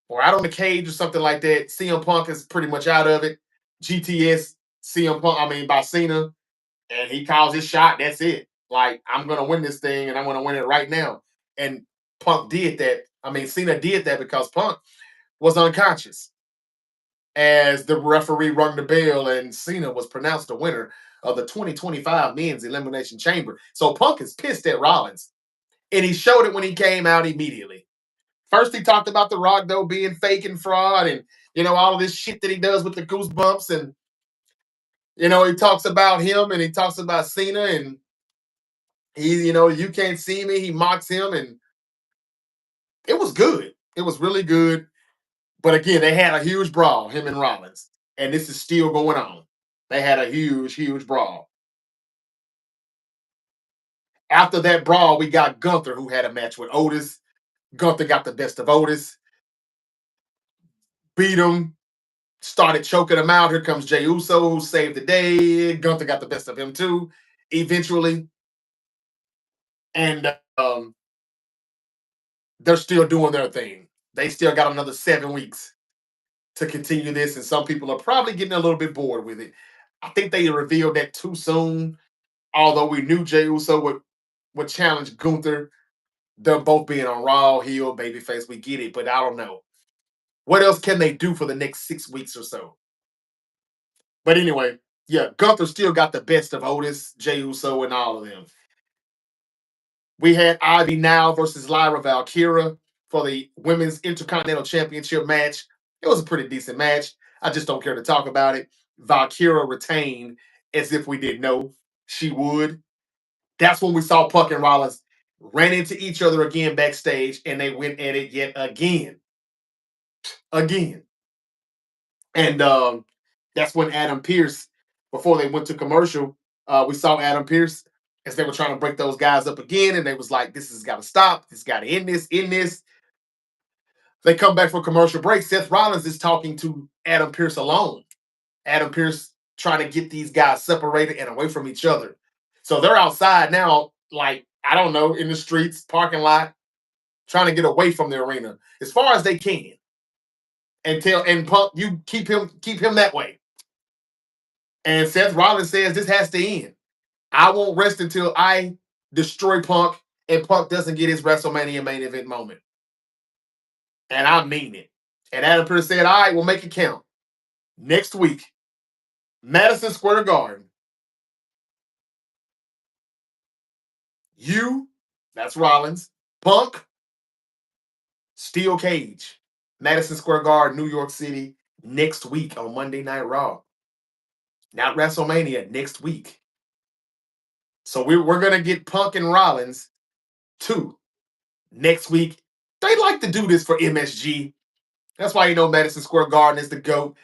or out on the cage or something like that. CM Punk is pretty much out of it. GTS, CM Punk, by Cena. And he calls his shot. That's it. Like, I'm going to win this thing and I'm going to win it right now. And Punk did that. Cena did that because Punk was unconscious as the referee rung the bell and Cena was pronounced the winner of the 2025 Men's Elimination Chamber. So Punk is pissed at Rollins. And he showed it when he came out immediately. First, he talked about The Rock, though, being fake and fraud and, all of this shit that he does with the goosebumps. And, he talks about him and he talks about Cena and he, you can't see me. He mocks him. And It was good. It was really good. But again, they had a huge brawl, him and Rollins, and this is still going on. They had a huge, huge brawl. After that brawl, we got Gunther, who had a match with Otis. Gunther got the best of Otis, beat him, started choking him out. Here comes Jey Uso, who saved the day. Gunther got the best of him too, eventually. And they're still doing their thing. They still got another 7 weeks to continue this, and some people are probably getting a little bit bored with it. I think they revealed that too soon. Although we knew Jey Uso would challenge Gunther, them both being on Raw, heel, babyface, we get it, but I don't know. What else can they do for the next 6 weeks or so? But anyway, yeah, Gunther still got the best of Otis, Jey Uso, and all of them. We had Ivy Now versus Lyra Valkyria for the Women's Intercontinental Championship match. It was a pretty decent match. I just don't care to talk about it. Valkyria retained as if we didn't know she would. That's when we saw Puck and Rollins ran into each other again backstage, and they went at it yet again. Again. And that's when Adam Pierce, before they went to commercial, we saw Adam Pierce as they were trying to break those guys up again, and they was like, "This has got to stop. This got to end this. End this." They come back for commercial break. Seth Rollins is talking to Adam Pierce alone. Adam Pierce trying to get these guys separated and away from each other. So they're outside now, like I don't know, in the streets, parking lot, trying to get away from the arena as far as they can. And Punk, you keep him that way. And Seth Rollins says this has to end. I won't rest until I destroy Punk and Punk doesn't get his WrestleMania main event moment. And I mean it. And Adam Pearce said, all right, we'll make it count. Next week, Madison Square Garden. You, that's Rollins, Punk, Steel Cage, Madison Square Garden, New York City, next week on Monday Night Raw. Not WrestleMania, next week. So we're going to get Punk and Rollins too next week. They like to do this for MSG. That's why you know Madison Square Garden is the GOAT.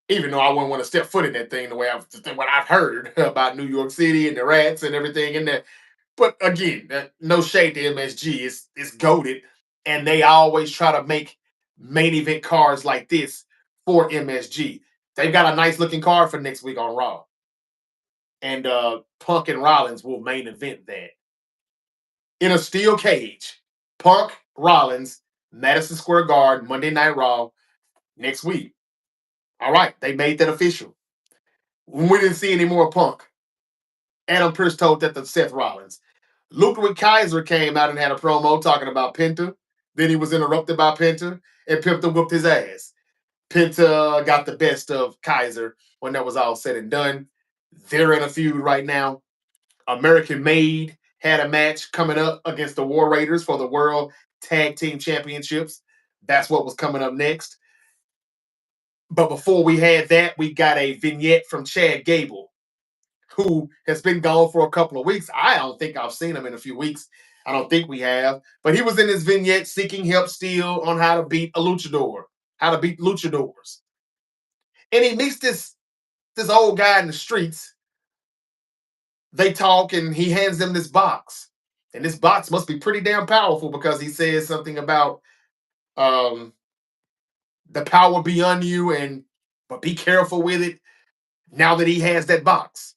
Even though I wouldn't want to step foot in that thing the way what I've heard about New York City and the rats and everything in there. But again, no shade to MSG. It's goaded, and they always try to make main event cards like this for MSG. They've got a nice looking card for next week on Raw, and Punk and Rollins will main event that in a steel cage. Punk, Rollins, Madison Square Garden, Monday Night Raw next week. All right, they made that official. When we didn't see any more Punk, Adam Pearce told that to Seth Rollins. Ludwig Kaiser came out and had a promo talking about Penta. Then he was interrupted by Penta, and Penta whooped his ass. Penta got the best of Kaiser when that was all said and done. They're in a feud right now. American Made had a match coming up against the War Raiders for the World Tag Team Championships. That's what was coming up next. But before we had that, we got a vignette from Chad Gable, who has been gone for a couple of weeks. I don't think I've seen him in a few weeks. I don't think we have. But he was in his vignette seeking help still on how to beat a luchador, how to beat luchadors. And he meets this old guy in the streets. They talk and he hands them this box. And this box must be pretty damn powerful because he says something about um, the power beyond you but be careful with it now that he has that box.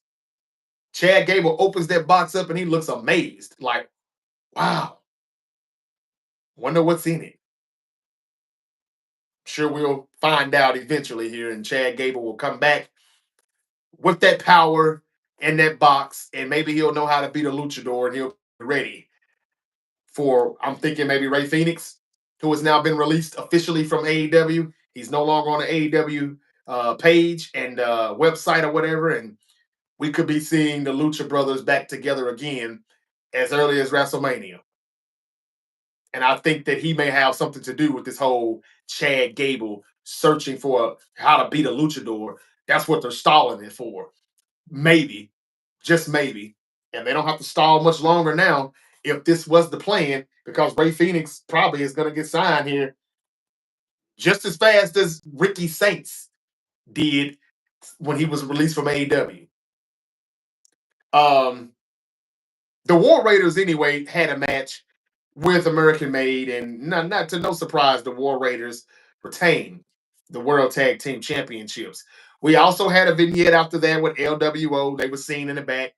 Chad Gable opens that box up and he looks amazed, like, wow, wonder what's in it. Sure, we'll find out eventually here, and Chad Gable will come back with that power in that box, and maybe he'll know how to beat a luchador and he'll be ready for, I'm thinking maybe Ray Phoenix, who has now been released officially from AEW. He's no longer on the AEW page and website or whatever, and we could be seeing the Lucha Brothers back together again as early as WrestleMania. And I think that he may have something to do with this whole Chad Gable searching for how to beat a luchador. That's what they're stalling it for. Maybe, just maybe. And they don't have to stall much longer now. if this was the plan, because Ray Phoenix probably is going to get signed here just as fast as Ricky Saints did when he was released from AEW. Um, the War Raiders anyway had a match with American Made, and not to no surprise, the War Raiders retained the World Tag Team Championships. We also had a vignette after that with LWO. They were seen in the back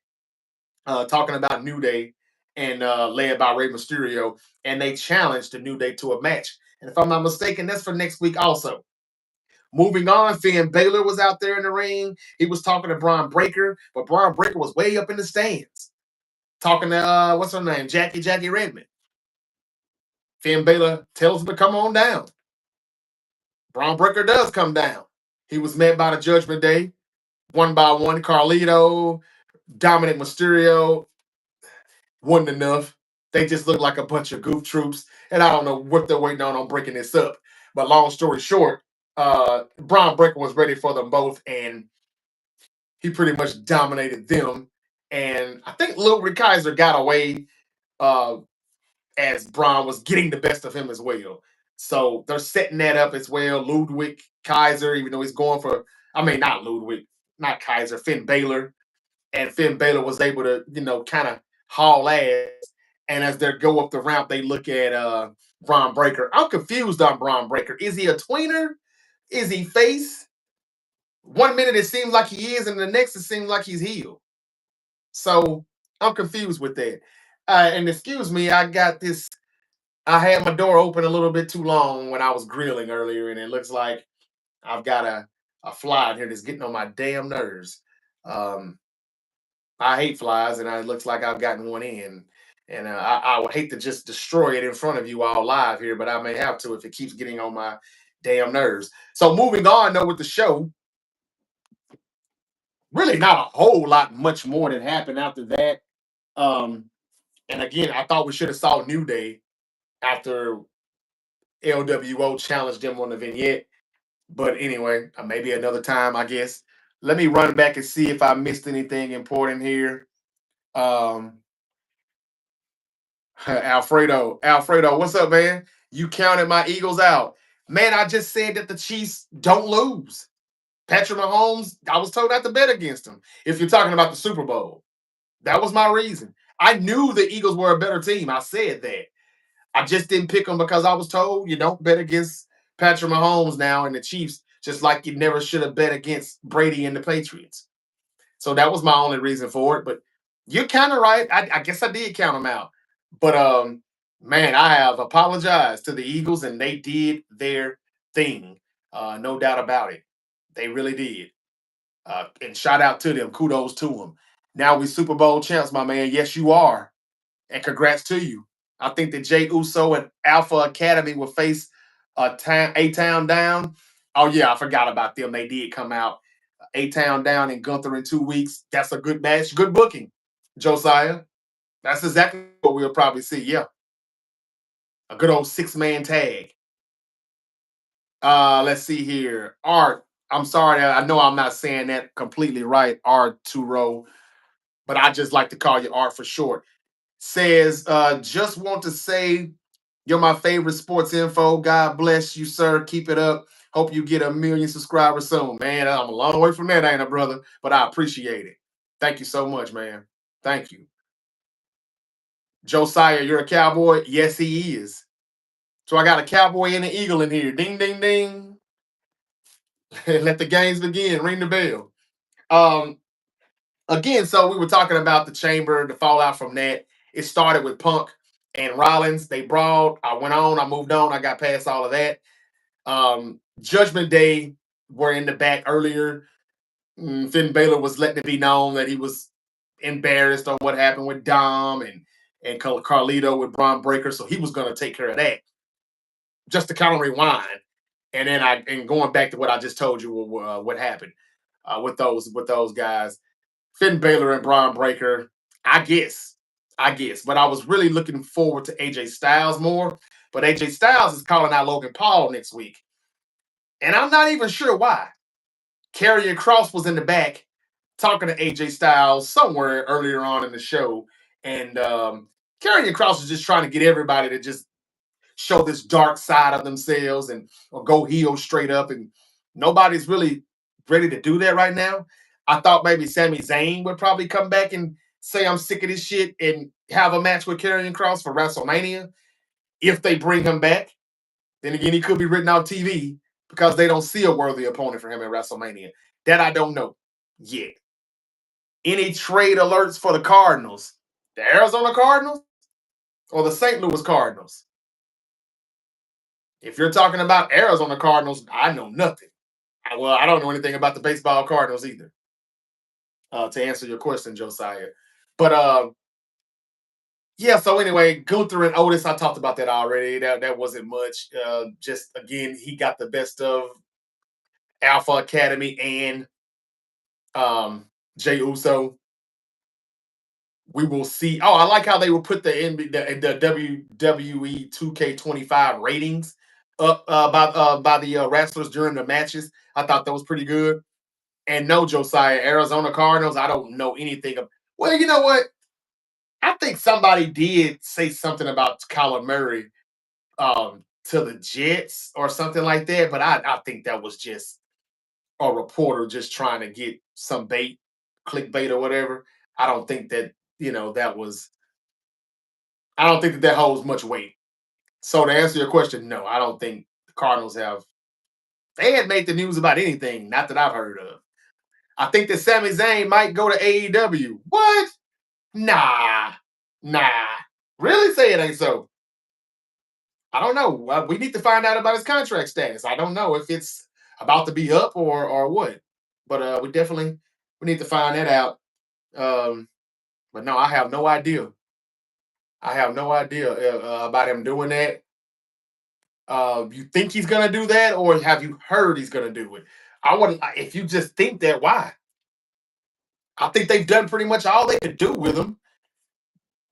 talking about New Day and led by Rey Mysterio, and they challenged the New Day to a match. And if I'm not mistaken, that's for next week also. Moving on, Finn Balor was out there in the ring. He was talking to Braun Breaker, but Braun Breaker was way up in the stands talking to what's her name, Jackie Redmond. Finn Balor tells him to come on down. Braun Breaker does come down. He was met by the Judgment Day, one by one. Carlito, Dominic Mysterio wasn't enough. They just look like a bunch of goof troops, and I don't know what they're waiting on breaking this up. But long story short, Braun Breaker was ready for them both, and he pretty much dominated them. And I think Ludwig Kaiser got away uh, as Braun was getting the best of him as well. So they're setting that up as well. Ludwig Kaiser, even though he's going for, I mean, not Ludwig, not Kaiser, Finn Balor. And Finn Balor was able to, kind of haul ass. And as they go up the ramp, they look at Braun Breaker. I'm confused on Braun Breaker. Is he a tweener? Is he face? One minute it seems like he is, and the next it seems like he's heel. So I'm confused with that. And excuse me, I got this. I had my door open a little bit too long when I was grilling earlier, and it looks like I've got a fly in here that's getting on my damn nerves. Um, I hate flies, and it looks like I've gotten one in. And I would hate to just destroy it in front of you all live here, but I may have to if it keeps getting on my damn nerves. So moving on, though, with the show, really not a whole lot much more that happened after that. Um, and again, I thought we should have saw New Day after LWO challenged them on the vignette. But anyway, maybe another time, I guess. Let me run back and see if I missed anything important here. Um, Alfredo, what's up, man? You counted my Eagles out. Man, I just said that the Chiefs don't lose. Patrick Mahomes, I was told not to bet against him. If you're talking about the Super Bowl, that was my reason. I knew the Eagles were a better team. I said that. I just didn't pick them because I was told you don't bet against Patrick Mahomes now and the Chiefs, just like you never should have bet against Brady and the Patriots. So that was my only reason for it. But you're kind of right. I guess I did count them out. But man, I have apologized to the Eagles, and they did their thing. No doubt about it. They really did. And shout out to them. Kudos to them. Now we Super Bowl champs, my man. Yes, you are. And congrats to you. I think that Jay Uso and Alpha Academy will face A Town Down. Oh yeah, I forgot about them. They did come out A Town Down and Gunther in 2 weeks. That's a good match, good booking, Josiah. That's exactly what we'll probably see. Yeah, a good old 6-man tag. Let's see here. Art. I'm sorry, I know I'm not saying that completely right, Arturo, but I just like to call you Art for short. Says, just want to say you're my favorite sports info. God bless you, sir. Keep it up. Hope you get 1 million subscribers soon, man. I'm a long way from that, ain't I, brother? But I appreciate it. Thank you so much, man. Thank you. Josiah, you're a cowboy? Yes, he is. So I got a cowboy and an eagle in here. Ding, ding, ding. Let the games begin. Ring the bell. Um, Again, so we were talking about the chamber, the fallout from that. It started with Punk and Rollins. They brawled. I went on. I moved on. I got past all of that. Judgment Day were in the back earlier. Finn Balor was letting it be known that he was embarrassed on what happened with Dom and Carlito with Braun Breaker, so he was going to take care of that. Just to kind of rewind, and then going back to what I just told you, what happened with those guys. Finn Balor and Braun Breaker, I guess. But I was really looking forward to AJ Styles more. But AJ Styles is calling out Logan Paul next week. And I'm not even sure why. Karrion Cross was in the back talking to AJ Styles somewhere earlier on in the show. And Karrion Cross is just trying to get everybody to just show this dark side of themselves and or go heel straight up, and nobody's really ready to do that right now. I thought maybe Sami Zayn would probably come back and say I'm sick of this shit and have a match with Karrion Cross for WrestleMania if they bring him back. Then again, he could be written off TV because they don't see a worthy opponent for him at WrestleMania. That I don't know yet. Any trade alerts for the Cardinals? The Arizona Cardinals or the St. Louis Cardinals? If you're talking about Arizona Cardinals, I know nothing. Well, I don't know anything about the baseball Cardinals either. To answer your question, Josiah. But yeah. So anyway, Gunther and Otis, I talked about that already. That wasn't much. Just again, he got the best of Alpha Academy and Jay Uso. We will see. Oh, I like how they will put the WWE 2K25 ratings up by the wrestlers during the matches. I thought that was pretty good. And no, Josiah, Arizona Cardinals. I don't know anything of. Well, you know what? I think somebody did say something about Kyler Murray to the Jets or something like that, but I think that was just a reporter just trying to get some bait, clickbait or whatever. I don't think that that was. I don't think that that holds much weight. So to answer your question, no, I don't think the Cardinals have. They had made the news about anything, not that I've heard of. I think that Sami Zayn might go to AEW. What? Nah, nah. Really say it ain't so. I don't know. We need to find out about his contract status. I don't know if it's about to be up or what. But we need to find that out. Um, but no, I have no idea. I have no idea about him doing that. You think he's gonna do that, or have you heard he's gonna do it? I wouldn't. If you just think that, why? I think they've done pretty much all they could do with him,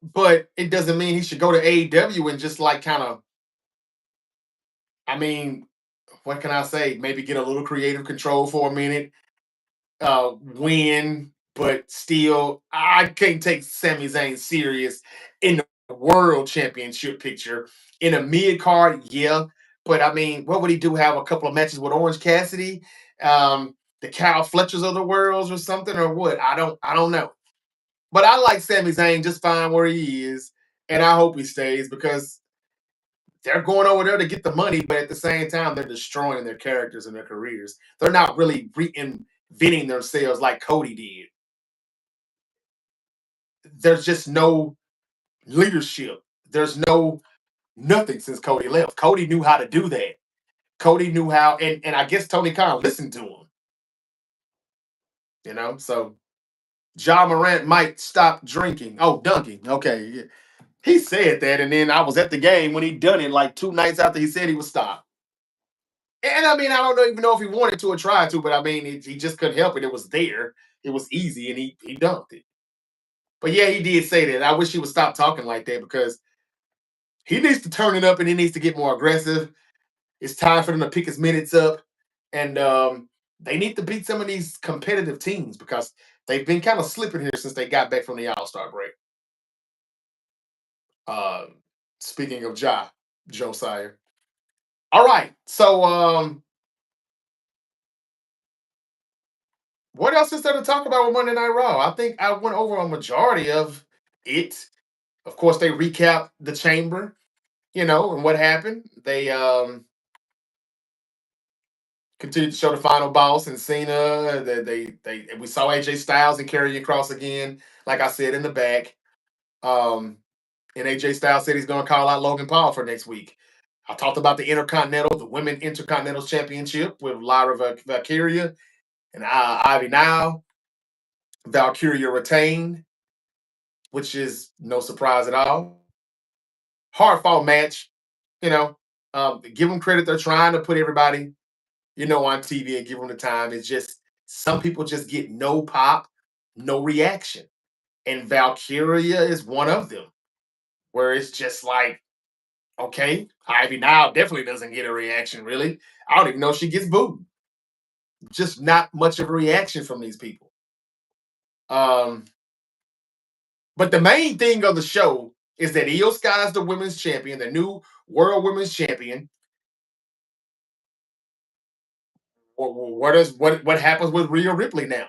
but it doesn't mean he should go to AEW and just like kind of. I mean, what can I say? Maybe get a little creative control for a minute, win, but still, I can't take Sami Zayn serious in the world championship picture. In a mid card, yeah, but I mean, what would he do? Have a couple of matches with Orange Cassidy, the Cal Fletchers of the worlds, or something, or what? I don't know. But I like Sami Zayn just fine where he is, and I hope he stays because they're going over there to get the money, but at the same time, they're destroying their characters and their careers. They're not really reinventing themselves like Cody did. There's just no leadership. There's no nothing since Cody left. Cody knew how to do that. Cody knew how, and I guess Tony Khan listened to him. So John Morant might stop drinking. Oh, dunking. Okay, yeah. He said that, and then I was at the game when he done it like 2 nights after he said he would stop. And I mean, I don't even know if he wanted to or tried to, but I mean, he just couldn't help it. It was there. It was easy, and he dunked it. But yeah, he did say that. I wish he would stop talking like that because he needs to turn it up and he needs to get more aggressive. It's time for them to pick his minutes up, and they need to beat some of these competitive teams because they've been kind of slipping here since they got back from the All Star break. Uh, Speaking of Josiah. All right, so what else is there to talk about with Monday Night Raw? I think I went over a majority of it. Of course, they recap the chamber, and what happened. They continued to show the final boss and Cena. They we saw AJ Styles and Karrion Cross again, like I said in the back. Um, and AJ Styles said he's going to call out Logan Paul for next week. I talked about the Women Intercontinental Championship with Lyra Valkyria and Ivy Nile. Valkyria retained, which is no surprise at all. Hard fought match, you know. Give them credit; they're trying to put everybody, on TV and give them the time. It's just some people just get no pop, no reaction, and Valkyria is one of them, where it's just like, okay, Ivy now definitely doesn't get a reaction. Really, I don't even know if she gets booed. Just not much of a reaction from these people. Um, but the main thing of the show is that Io Sky is the women's champion, the new world women's champion. What happens with Rhea Ripley now?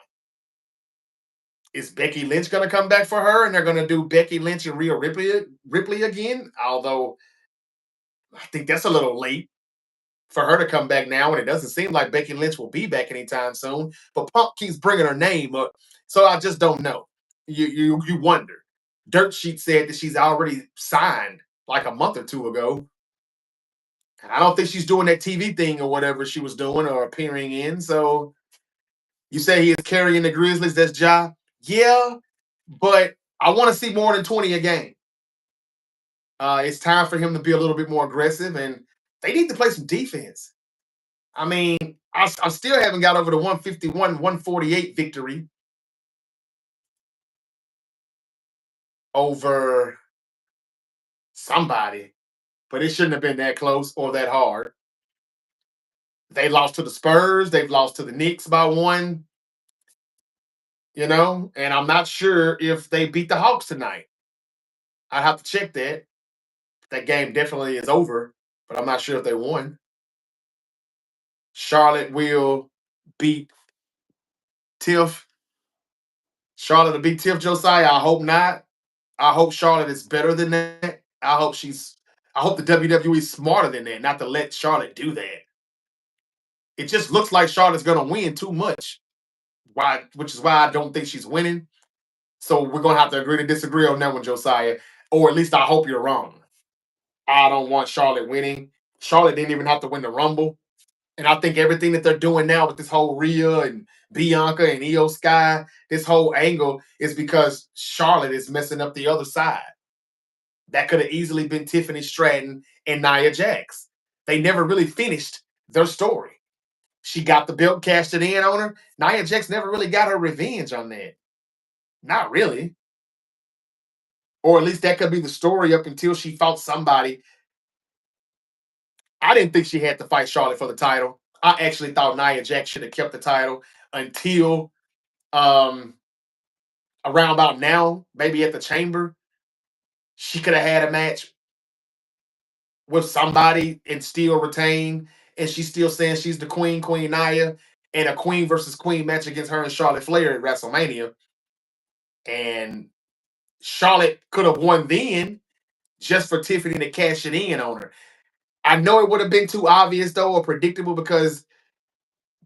Is Becky Lynch going to come back for her, and they're going to do Becky Lynch and Rhea Ripley again? Although I think that's a little late for her to come back now, and it doesn't seem like Becky Lynch will be back anytime soon. But Punk keeps bringing her name up, so I just don't know. You wonder. Dirt Sheet said that she's already signed like a month or two ago. And I don't think she's doing that TV thing or whatever she was doing or appearing in. So you say he is carrying the Grizzlies. That's Ja. Yeah, but I want to see more than 20 a game. It's time for him to be a little bit more aggressive, and they need to play some defense. I mean, I still haven't got over the 151, 148 victory over somebody, but it shouldn't have been that close or that hard. They lost to the Spurs. They've lost to the Knicks by one, and I'm not sure if they beat the Hawks tonight. I'd have to check that. That game definitely is over, but I'm not sure if they won. Charlotte will beat Tiff. Charlotte will beat Tiff Josiah. I hope not. I hope Charlotte is better than that. I hope the WWE is smarter than that, not to let Charlotte do that. It just looks like Charlotte's gonna win too much. Why? Which is why I don't think she's winning. So we're gonna have to agree to disagree on that one, Josiah. Or at least I hope you're wrong. I don't want Charlotte winning. Charlotte didn't even have to win the Rumble. And I think everything that they're doing now with this whole Rhea and Bianca and Io Sky, this whole angle is because Charlotte is messing up the other side. That could have easily been Tiffany Stratton and Nia Jax. They never really finished their story. She got the belt, cashed it in on her. Nia Jax never really got her revenge on that. Not really. Or at least that could be the story up until she fought somebody. I didn't think she had to fight Charlotte for the title. I actually thought Nia Jax should have kept the title until um, around about now, maybe at the Chamber. She could have had a match with somebody and still retain. And she's still saying she's the queen, Queen Nia, and a queen versus queen match against her and Charlotte Flair at WrestleMania. And Charlotte could have won then just for Tiffany to cash it in on her. I know it would have been too obvious though or predictable because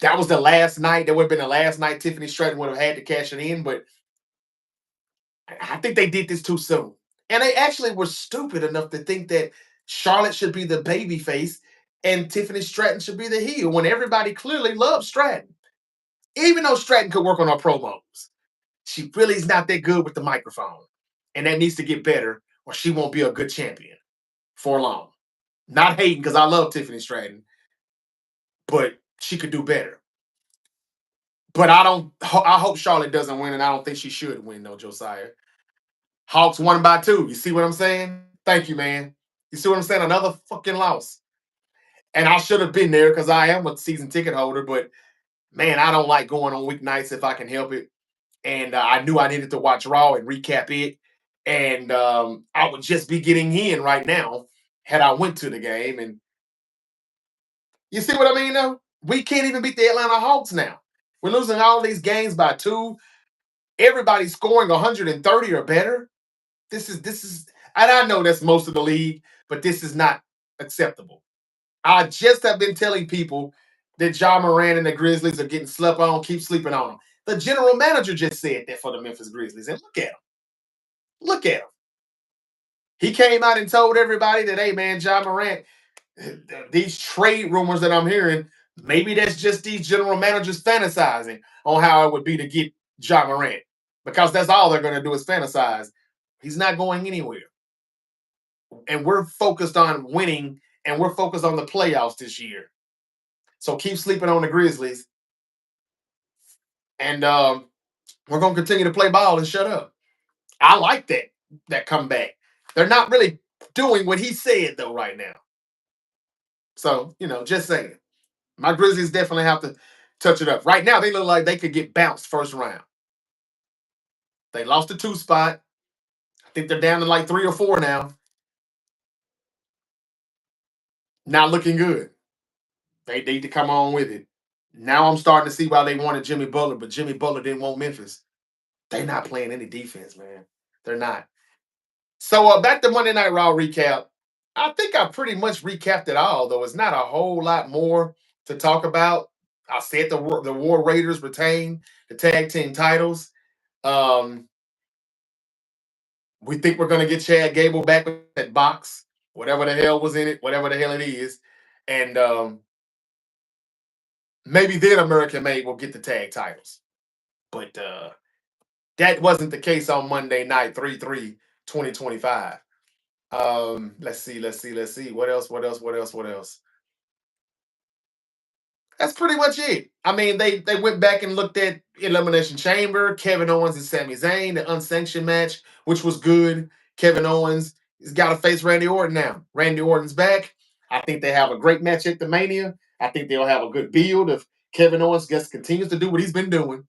that was the last night. That would have been the last night Tiffany Stratton would have had to cash it in, but I think they did this too soon. And they actually were stupid enough to think that Charlotte should be the baby face and Tiffany Stratton should be the heel when everybody clearly loves Stratton. Even though Stratton could work on her promos, she really is not that good with the microphone. And that needs to get better or she won't be a good champion for long. Not hating because I love Tiffany Stratton, but she could do better. But I don't. I hope Charlotte doesn't win, and I don't think she should win, though, Josiah. Hawks won by two. You see what I'm saying? Thank you, man. You see what I'm saying? Another fucking loss. And I should have been there because I am a season ticket holder, but man, I don't like going on weeknights if I can help it. And I knew I needed to watch Raw and recap it. And I would just be getting in right now had I went to the game. And you see what I mean, though? We can't even beat the Atlanta Hawks now. We're losing all these games by two. Everybody's scoring 130 or better. This is, and I know that's most of the league, but this is not acceptable. I just have been telling people that John Moran and the Grizzlies are getting slept on, keep sleeping on them. The general manager just said that for the Memphis Grizzlies, and look at him. Look at him. He came out and told everybody that, hey man, John Morant, these trade rumors that I'm hearing, maybe that's just these general managers fantasizing on how it would be to get John Morant. Because that's all they're going to do is fantasize. He's not going anywhere. And we're focused on winning and we're focused on the playoffs this year. So keep sleeping on the Grizzlies. And we're going to continue to play ball and shut up. I like that comeback. They're not really doing what he said, though, right now. So, just saying. My Grizzlies definitely have to touch it up. Right now, they look like they could get bounced first round. They lost the two spot. think they're down to like 3 or 4 now. Not looking good. They need to come on with it. Now I'm starting to see why they wanted Jimmy Butler, but Jimmy Butler didn't want Memphis. They're not playing any defense, man. They're not. So back to Monday Night Raw recap. I think I pretty much recapped it all, though. It's not a whole lot more to talk about. I said the War Raiders retain the tag team titles. Um, we think we're gonna get Chad Gable back with that box, whatever the hell was in it, whatever the hell it is, and maybe then American Made will get the tag titles. But that wasn't the case on Monday night, 3/3/2025. Let's see. What else? That's pretty much it. I mean, they went back and looked at Elimination Chamber, Kevin Owens and Sami Zayn, the unsanctioned match, which was good. Kevin Owens has got to face Randy Orton now. Randy Orton's back. I think they have a great match at the Mania. I think they'll have a good build if Kevin Owens just continues to do what he's been doing.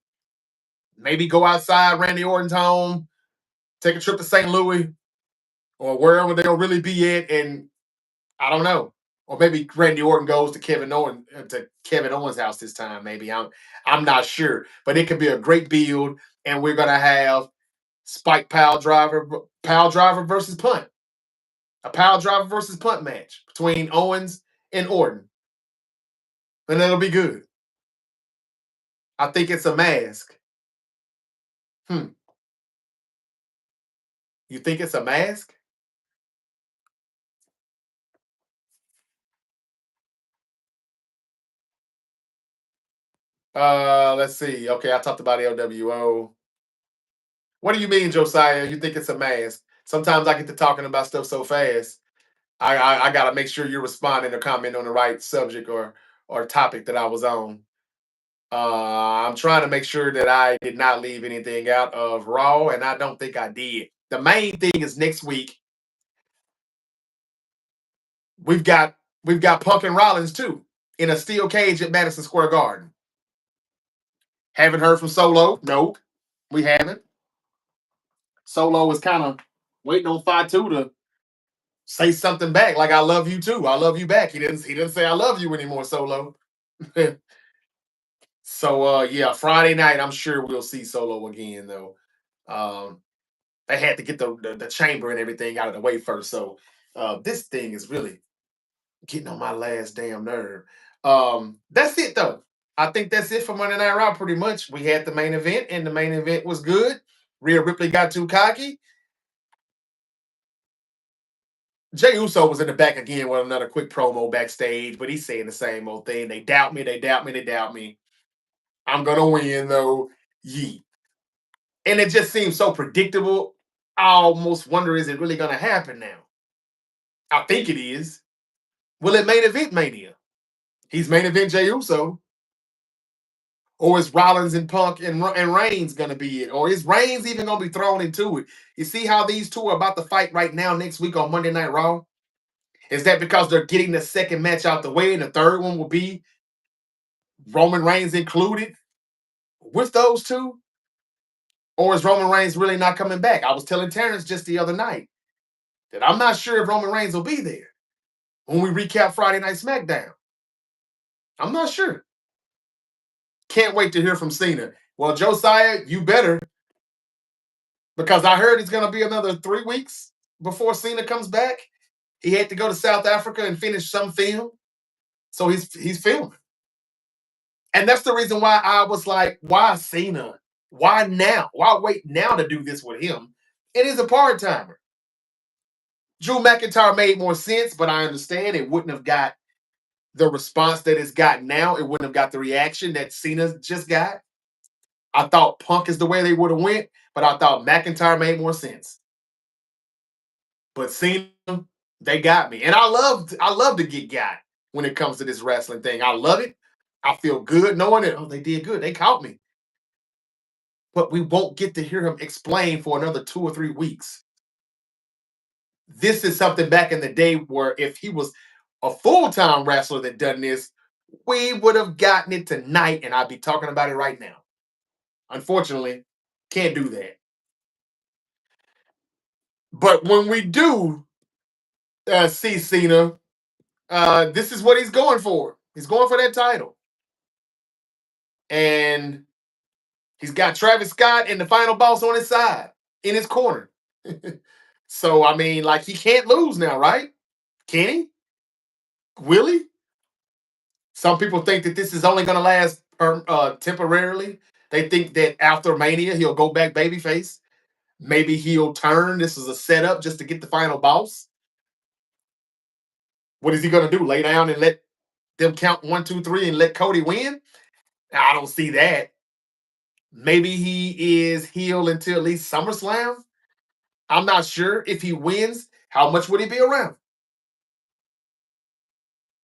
Maybe go outside Randy Orton's home, take a trip to St. Louis or wherever they'll really be at, and I don't know. Or maybe Randy Orton goes to Kevin Owens' house this time. Maybe I'm not sure, but it could be a great build, and we're gonna have Spike Pile Driver versus Punt, a Pile Driver versus Punt match between Owens and Orton, and that'll be good. I think it's a mask. Hmm. You think it's a mask? Let's see. Okay, I talked about LWO. What do you mean, Josiah? You think it's a mask? Sometimes I get to talking about stuff so fast. I got to make sure you're responding or commenting on the right subject or topic that I was on. I'm trying to make sure that I did not leave anything out of Raw, and I don't think I did. The main thing is next week we've got we've got Punk and Rollins too in a steel cage at Madison Square Garden. Haven't heard from Solo. Nope, we haven't. Solo is kind of waiting on Fatu to say something back, like "I love you too. I love you back." He didn't say "I love you" anymore, Solo. So yeah, Friday night I'm sure we'll see Solo again though. Um, they had to get the chamber and everything out of the way first. So this thing is really getting on my last damn nerve. That's it though. I think that's it for Monday Night Raw. Pretty much, we had the main event, and the main event was good. Rhea Ripley got too cocky. Jay Uso was in the back again with another quick promo backstage, but he's saying the same old thing. They doubt me. They doubt me. They doubt me. I'm gonna win though. Yeet. And it just seems so predictable. I almost wonder, is it really going to happen now? I think it is. Will it main event Mania? He's main event Jey Uso. Or is Rollins and Punk and Reigns going to be it? Or is Reigns even going to be thrown into it? You see how these two are about to fight right now next week on Monday Night Raw? Is that because they're getting the second match out the way and the third one will be Roman Reigns included with those two? Or is Roman Reigns really not coming back? I was telling Terrence just the other night that I'm not sure if Roman Reigns will be there when we recap Friday Night SmackDown. I'm not sure. Can't wait to hear from Cena. Well, Josiah, you better, because I heard it's going to be another 3 weeks before Cena comes back. He had to go to South Africa and finish some film, so he's filming, and that's the reason why I was like, why Cena? Why now? Why wait now to do this with him? It is a part timer. Drew McIntyre made more sense, but I understand it wouldn't have got the response that it's got now. It wouldn't have got the reaction that Cena just got. I thought Punk is the way they would have went, but I thought McIntyre made more sense. But Cena, they got me, and I love to get got when it comes to this wrestling thing. I love it. I feel good knowing it. Oh, they did good. They caught me, but we won't get to hear him explain for another 2 or 3 weeks. This is something back in the day where if he was a full-time wrestler that done this, we would have gotten it tonight, and I'd be talking about it right now. Unfortunately, can't do that. But when we do see Cena, this is what he's going for. He's going for that title. And he's got Travis Scott and the final boss on his side, in his corner. So, I mean, like, he can't lose now, right? Can he? Will he? Some people think that this is only going to last temporarily. They think that after Mania, he'll go back babyface. Maybe he'll turn. This is a setup just to get the final boss. What is he going to do? Lay down and let them count 1, 2, 3 and let Cody win? I don't see that. Maybe he is heel until at least SummerSlam. I'm not sure if he wins. How much would he be around?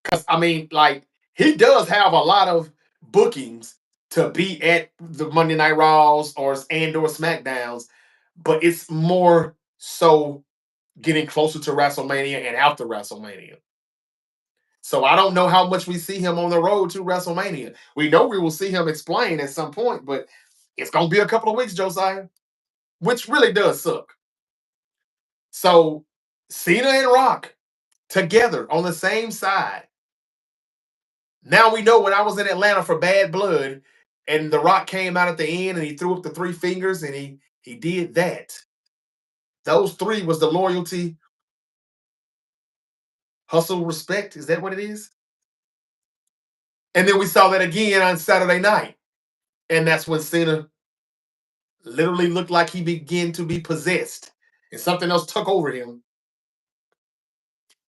Because I mean, like, he does have a lot of bookings to be at the Monday Night Raws or SmackDowns, but it's more so getting closer to WrestleMania and after WrestleMania. So I don't know how much we see him on the road to WrestleMania. We know we will see him explain at some point, but it's gonna be a couple of weeks, Josiah, which really does suck. So Cena and Rock together on the same side. Now we know when I was in Atlanta for Bad Blood, and The Rock came out at the end and he threw up the three fingers and he did that. Those three was the loyalty, hustle, respect. Is that what it is? And then we saw that again on Saturday night. And that's when Cena literally looked like he began to be possessed. And something else took over him.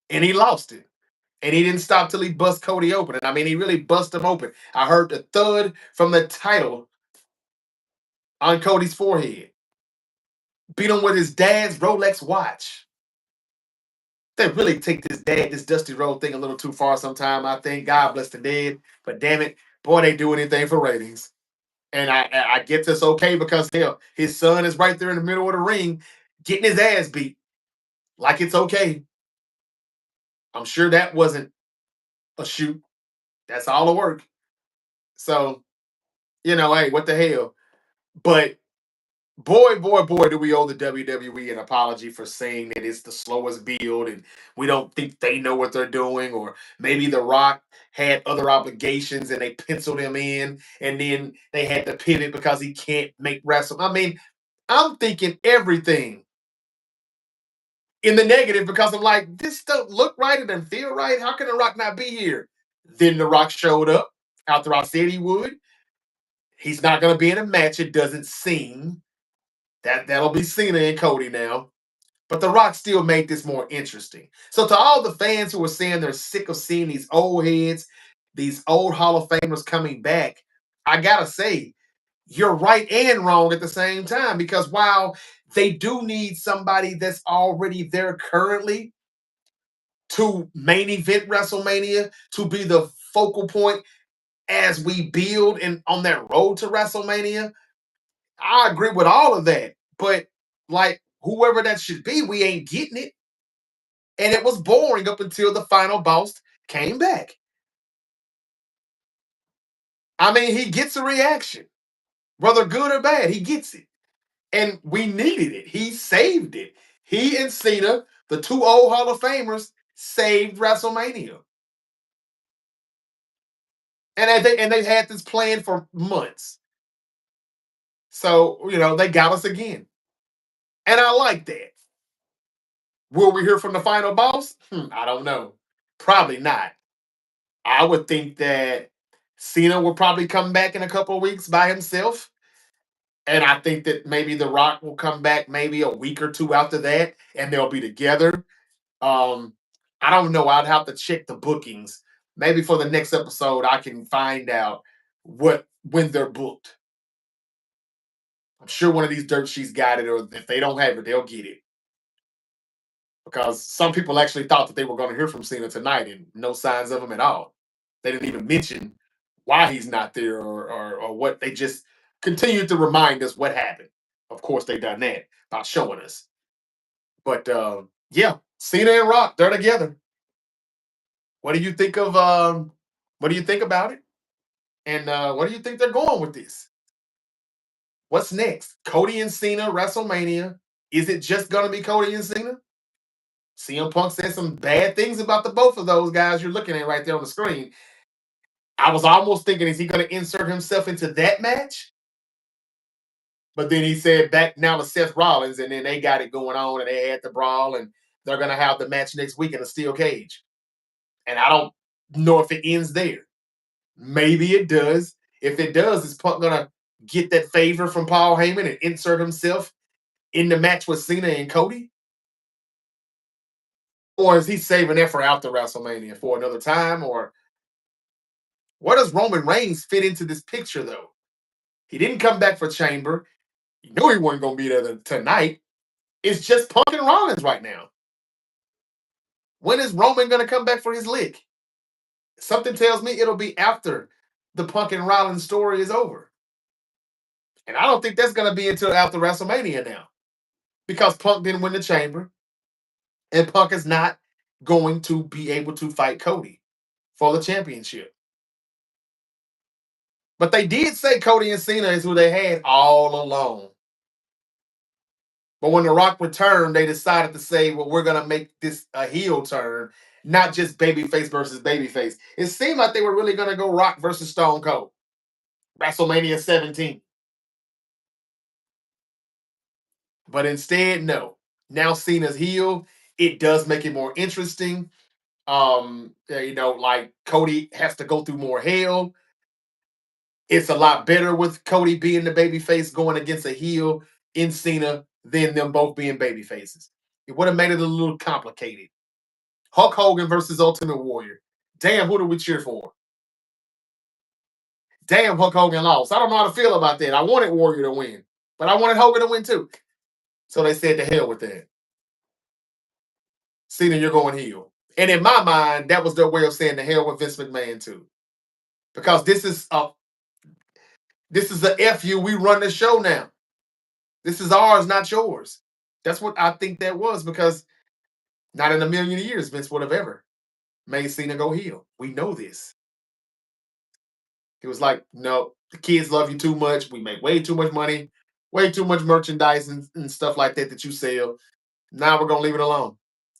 And he lost it. And he didn't stop till he bust Cody open. And I mean, he really bust him open. I heard the thud from the title on Cody's forehead. Beat him with his dad's Rolex watch. They really take this Dusty Road thing a little too far sometime, I think. God bless the dead. But damn it, boy, they do anything for ratings. And I get this okay because hell, his son is right there in the middle of the ring getting his ass beat. Like it's okay. I'm sure that wasn't a shoot. That's all the work. So, hey, what the hell? But boy, do we owe the WWE an apology for saying that it's the slowest build and we don't think they know what they're doing, or maybe The Rock had other obligations and they penciled him in and then they had to pivot because he can't make wrestle. I mean, I'm thinking everything in the negative because I'm like, this don't look right, it doesn't feel right. How can The Rock not be here? Then The Rock showed up after I said he would. He's not going to be in a match, it doesn't seem. That'll be Cena and Cody now. But The Rock still made this more interesting. So to all the fans who are saying they're sick of seeing these old heads, these old Hall of Famers coming back, I gotta say, you're right and wrong at the same time. Because while they do need somebody that's already there currently to main event WrestleMania, to be the focal point as we build and on that road to WrestleMania, I agree with all of that. But like whoever that should be, we ain't getting it. And it was boring up until the final boss came back. I mean, he gets a reaction, whether good or bad, he gets it. And we needed it. He saved it. He and Cena, the two old Hall of Famers, saved WrestleMania. And they had this plan for months. So, they got us again. And I like that. Will we hear from the final boss? I don't know. Probably not. I would think that Cena will probably come back in a couple of weeks by himself. And I think that maybe The Rock will come back maybe a week or two after that, and they'll be together. Um, I don't know. I'd have to check the bookings. Maybe for the next episode, I can find out when they're booked. I'm sure one of these dirt sheets got it, or if they don't have it, they'll get it. Because some people actually thought that they were going to hear from Cena tonight, and no signs of him at all. They didn't even mention why he's not there or what. They just continued to remind us what happened. Of course, they done that by showing us. But yeah, Cena and Rock, they're together. What do you think of? What do you think about it? And what do you think they're going with this? What's next? Cody and Cena, WrestleMania. Is it just gonna be Cody and Cena? CM Punk said some bad things about the both of those guys you're looking at right there on the screen. I was almost thinking, is he going to insert himself into that match? But then he said back now to Seth Rollins, and then they got it going on, and they had the brawl, and they're going to have the match next week in a steel cage. And I don't know if it ends there. Maybe it does. If it does, is Punk going to get that favor from Paul Heyman and insert himself in the match with Cena and Cody? Or is he saving that for after WrestleMania for another time? Or where does Roman Reigns fit into this picture, though? He didn't come back for Chamber. You knew he wasn't going to be there tonight. It's just Punk and Rollins right now. When is Roman going to come back for his lick? Something tells me it'll be after the Punk and Rollins story is over. And I don't think that's going to be until after WrestleMania now. Because Punk didn't win the Chamber. And Punk is not going to be able to fight Cody for the championship. But they did say Cody and Cena is who they had all along. But when The Rock returned, they decided to say, well, we're going to make this a heel turn, not just babyface versus babyface. It seemed like they were really going to go Rock versus Stone Cold. WrestleMania 17. But instead, no. Now Cena's heel. It does make it more interesting. Like Cody has to go through more hell. It's a lot better with Cody being the babyface going against a heel in Cena than them both being babyfaces. It would have made it a little complicated. Hulk Hogan versus Ultimate Warrior. Damn, who do we cheer for? Damn, Hulk Hogan lost. I don't know how to feel about that. I wanted Warrior to win, but I wanted Hogan to win too. So they said to hell with that. Cena, you're going heel. And in my mind, that was their way of saying to hell with Vince McMahon too. Because this is a FU. We run the show now. This is ours, not yours. That's what I think that was, because not in a million years Vince would have ever made Cena go heel. We know this. He was like, no, the kids love you too much. We make way too much money, way too much merchandise and stuff like that you sell. Now we're going to leave it alone.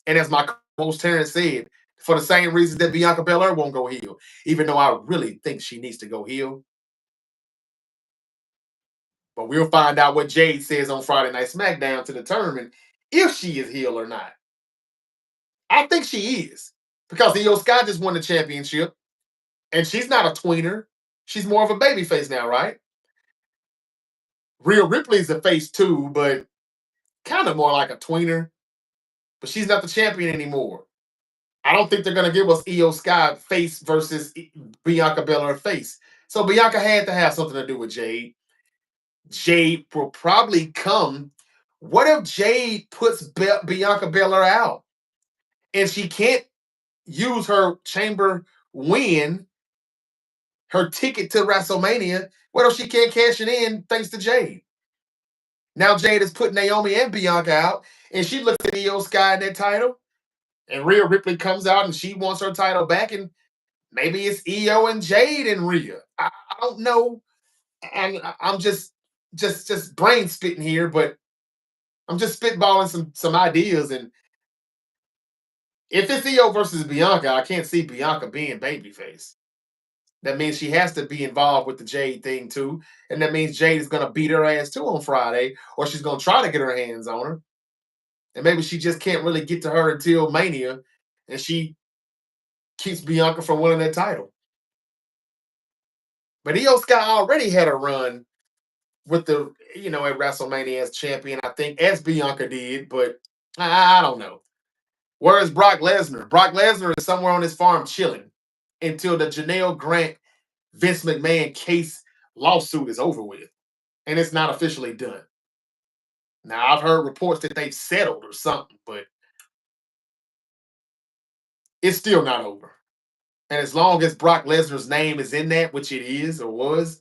And as my co-host Terrence said, for the same reasons that Bianca Belair won't go heel, even though I really think she needs to go heel. But we'll find out what Jade says on Friday Night SmackDown to determine if she is heel or not. I think she is, because Io Sky just won the championship, and she's not a tweener. She's more of a babyface now, right? Rhea Ripley's a face too, but kind of more like a tweener. But she's not the champion anymore. I don't think they're going to give us Io Sky face versus Bianca Belair face. So Bianca had to have something to do with Jade. Jade will probably come. What if Jade puts Bianca Belair out and she can't use her chamber win, her ticket to WrestleMania? What if she can't cash it in thanks to Jade? Now Jade has put Naomi and Bianca out, and she looks at Io Sky in that title, and Rhea Ripley comes out and she wants her title back, and maybe it's Io and Jade and Rhea. I don't know, and I'm just brain spitting here, but I'm just spitballing some ideas. And if it's Io versus Bianca, I can't see Bianca being babyface. That means she has to be involved with the Jade thing too. And that means Jade is going to beat her ass too on Friday, or she's going to try to get her hands on her. And maybe she just can't really get to her until Mania, and she keeps Bianca from winning that title. But Io Sky already had a run with at WrestleMania as champion, I think, as Bianca did, but I don't know. Where is Brock Lesnar? Brock Lesnar is somewhere on his farm chilling until the Janelle Grant Vince McMahon case lawsuit is over with, and it's not officially done. Now, I've heard reports that they've settled or something, but it's still not over. And as long as Brock Lesnar's name is in that, which it is or was,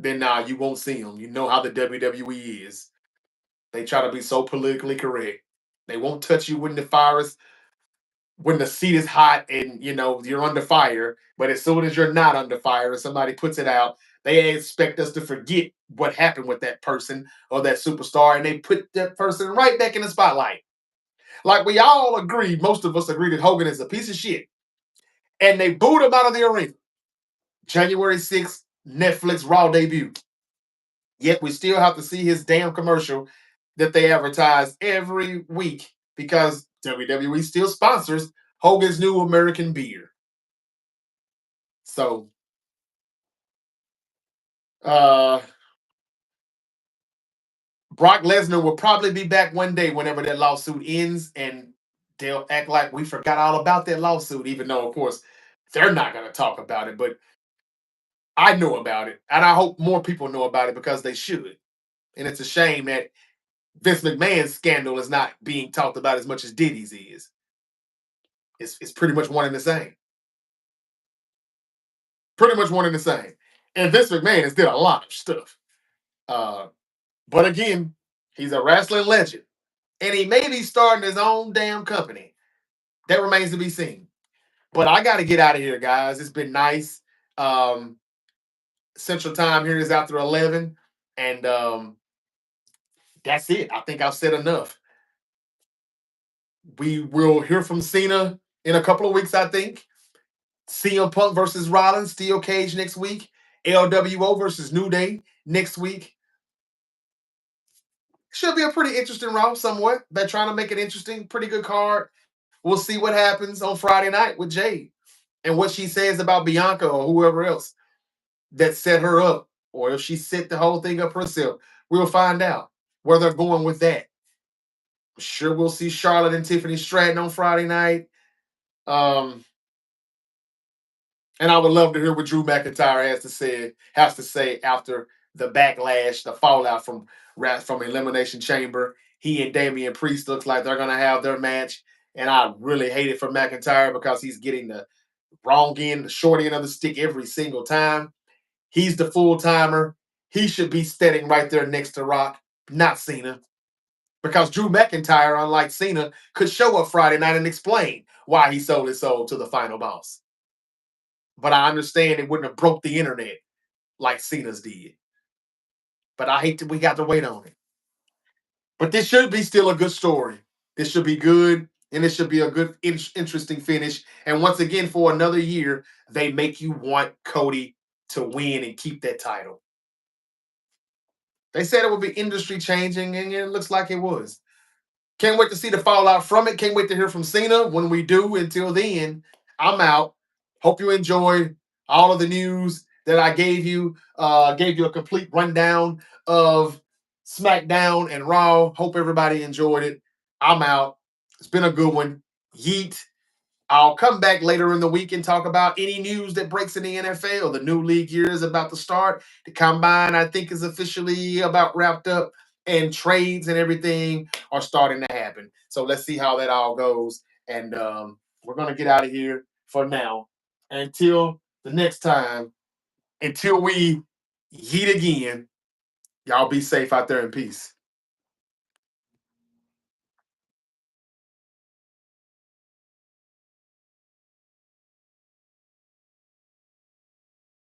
then you won't see him. You know how the WWE is. They try to be so politically correct. They won't touch you when the seat is hot and you're under fire. But as soon as you're not under fire and somebody puts it out, They expect us to forget what happened with that person or that superstar, and they put that person right back in the spotlight. Like we all agree, most of us agree that Hogan is a piece of shit, and they booed him out of the arena. January 6th, Netflix Raw debut. Yet we still have to see his damn commercial that they advertise every week because WWE still sponsors Hogan's New American Beer. So, uh, Brock Lesnar will probably be back one day whenever that lawsuit ends, and they'll act like we forgot all about that lawsuit, even though, of course, they're not going to talk about it. But I know about it, and I hope more people know about it because they should. And it's a shame that Vince McMahon's scandal is not being talked about as much as Diddy's is. It's pretty much one and the same. Pretty much one and the same. And Vince McMahon has did a lot of stuff. Uh, but again, he's a wrestling legend. And he may be starting his own damn company. That remains to be seen. But I got to get out of here, guys. It's been nice. Um, Central Time here is after 11. And that's it. I think I've said enough. We will hear from Cena in a couple of weeks, I think. CM Punk versus Rollins, Steel Cage next week. LWO versus New Day next week. Should be a pretty interesting round, somewhat. They're trying to make it interesting. Pretty good card. We'll see what happens on Friday night with Jade and what she says about Bianca or whoever else that set her up, or if she set the whole thing up herself. We'll find out where they're going with that. Sure, we'll see Charlotte and Tiffany Stratton on Friday night. Um, and I would love to hear what Drew McIntyre has to say after the backlash, the fallout from Elimination Chamber. He and Damian Priest looks like they're gonna have their match, and I really hate it for McIntyre because he's getting the wrong end, the short end of the stick every single time. He's the full timer. He should be standing right there next to Rock, not Cena. Because Drew McIntyre, unlike Cena, could show up Friday night and explain why he sold his soul to the final boss. But I understand it wouldn't have broke the internet like Cena's did. But I hate that we got to wait on it. But this should be still a good story. This should be good, and it should be a good, interesting finish. And once again, for another year, they make you want Cody to win and keep that title. They said it would be industry changing, and it looks like it was. Can't wait to see the fallout from it. Can't wait to hear from Cena when we do. Until then, I'm out. Hope you enjoyed all of the news that I gave you. Gave you a complete rundown of SmackDown and Raw. Hope everybody enjoyed it. I'm out. It's been a good one. Yeet. I'll come back later in the week and talk about any news that breaks in the NFL. The new league year is about to start. The combine, I think, is officially about wrapped up, and trades and everything are starting to happen. So let's see how that all goes. And we're going to get out of here for now. Until the next time, until we yeet again, y'all be safe out there in peace.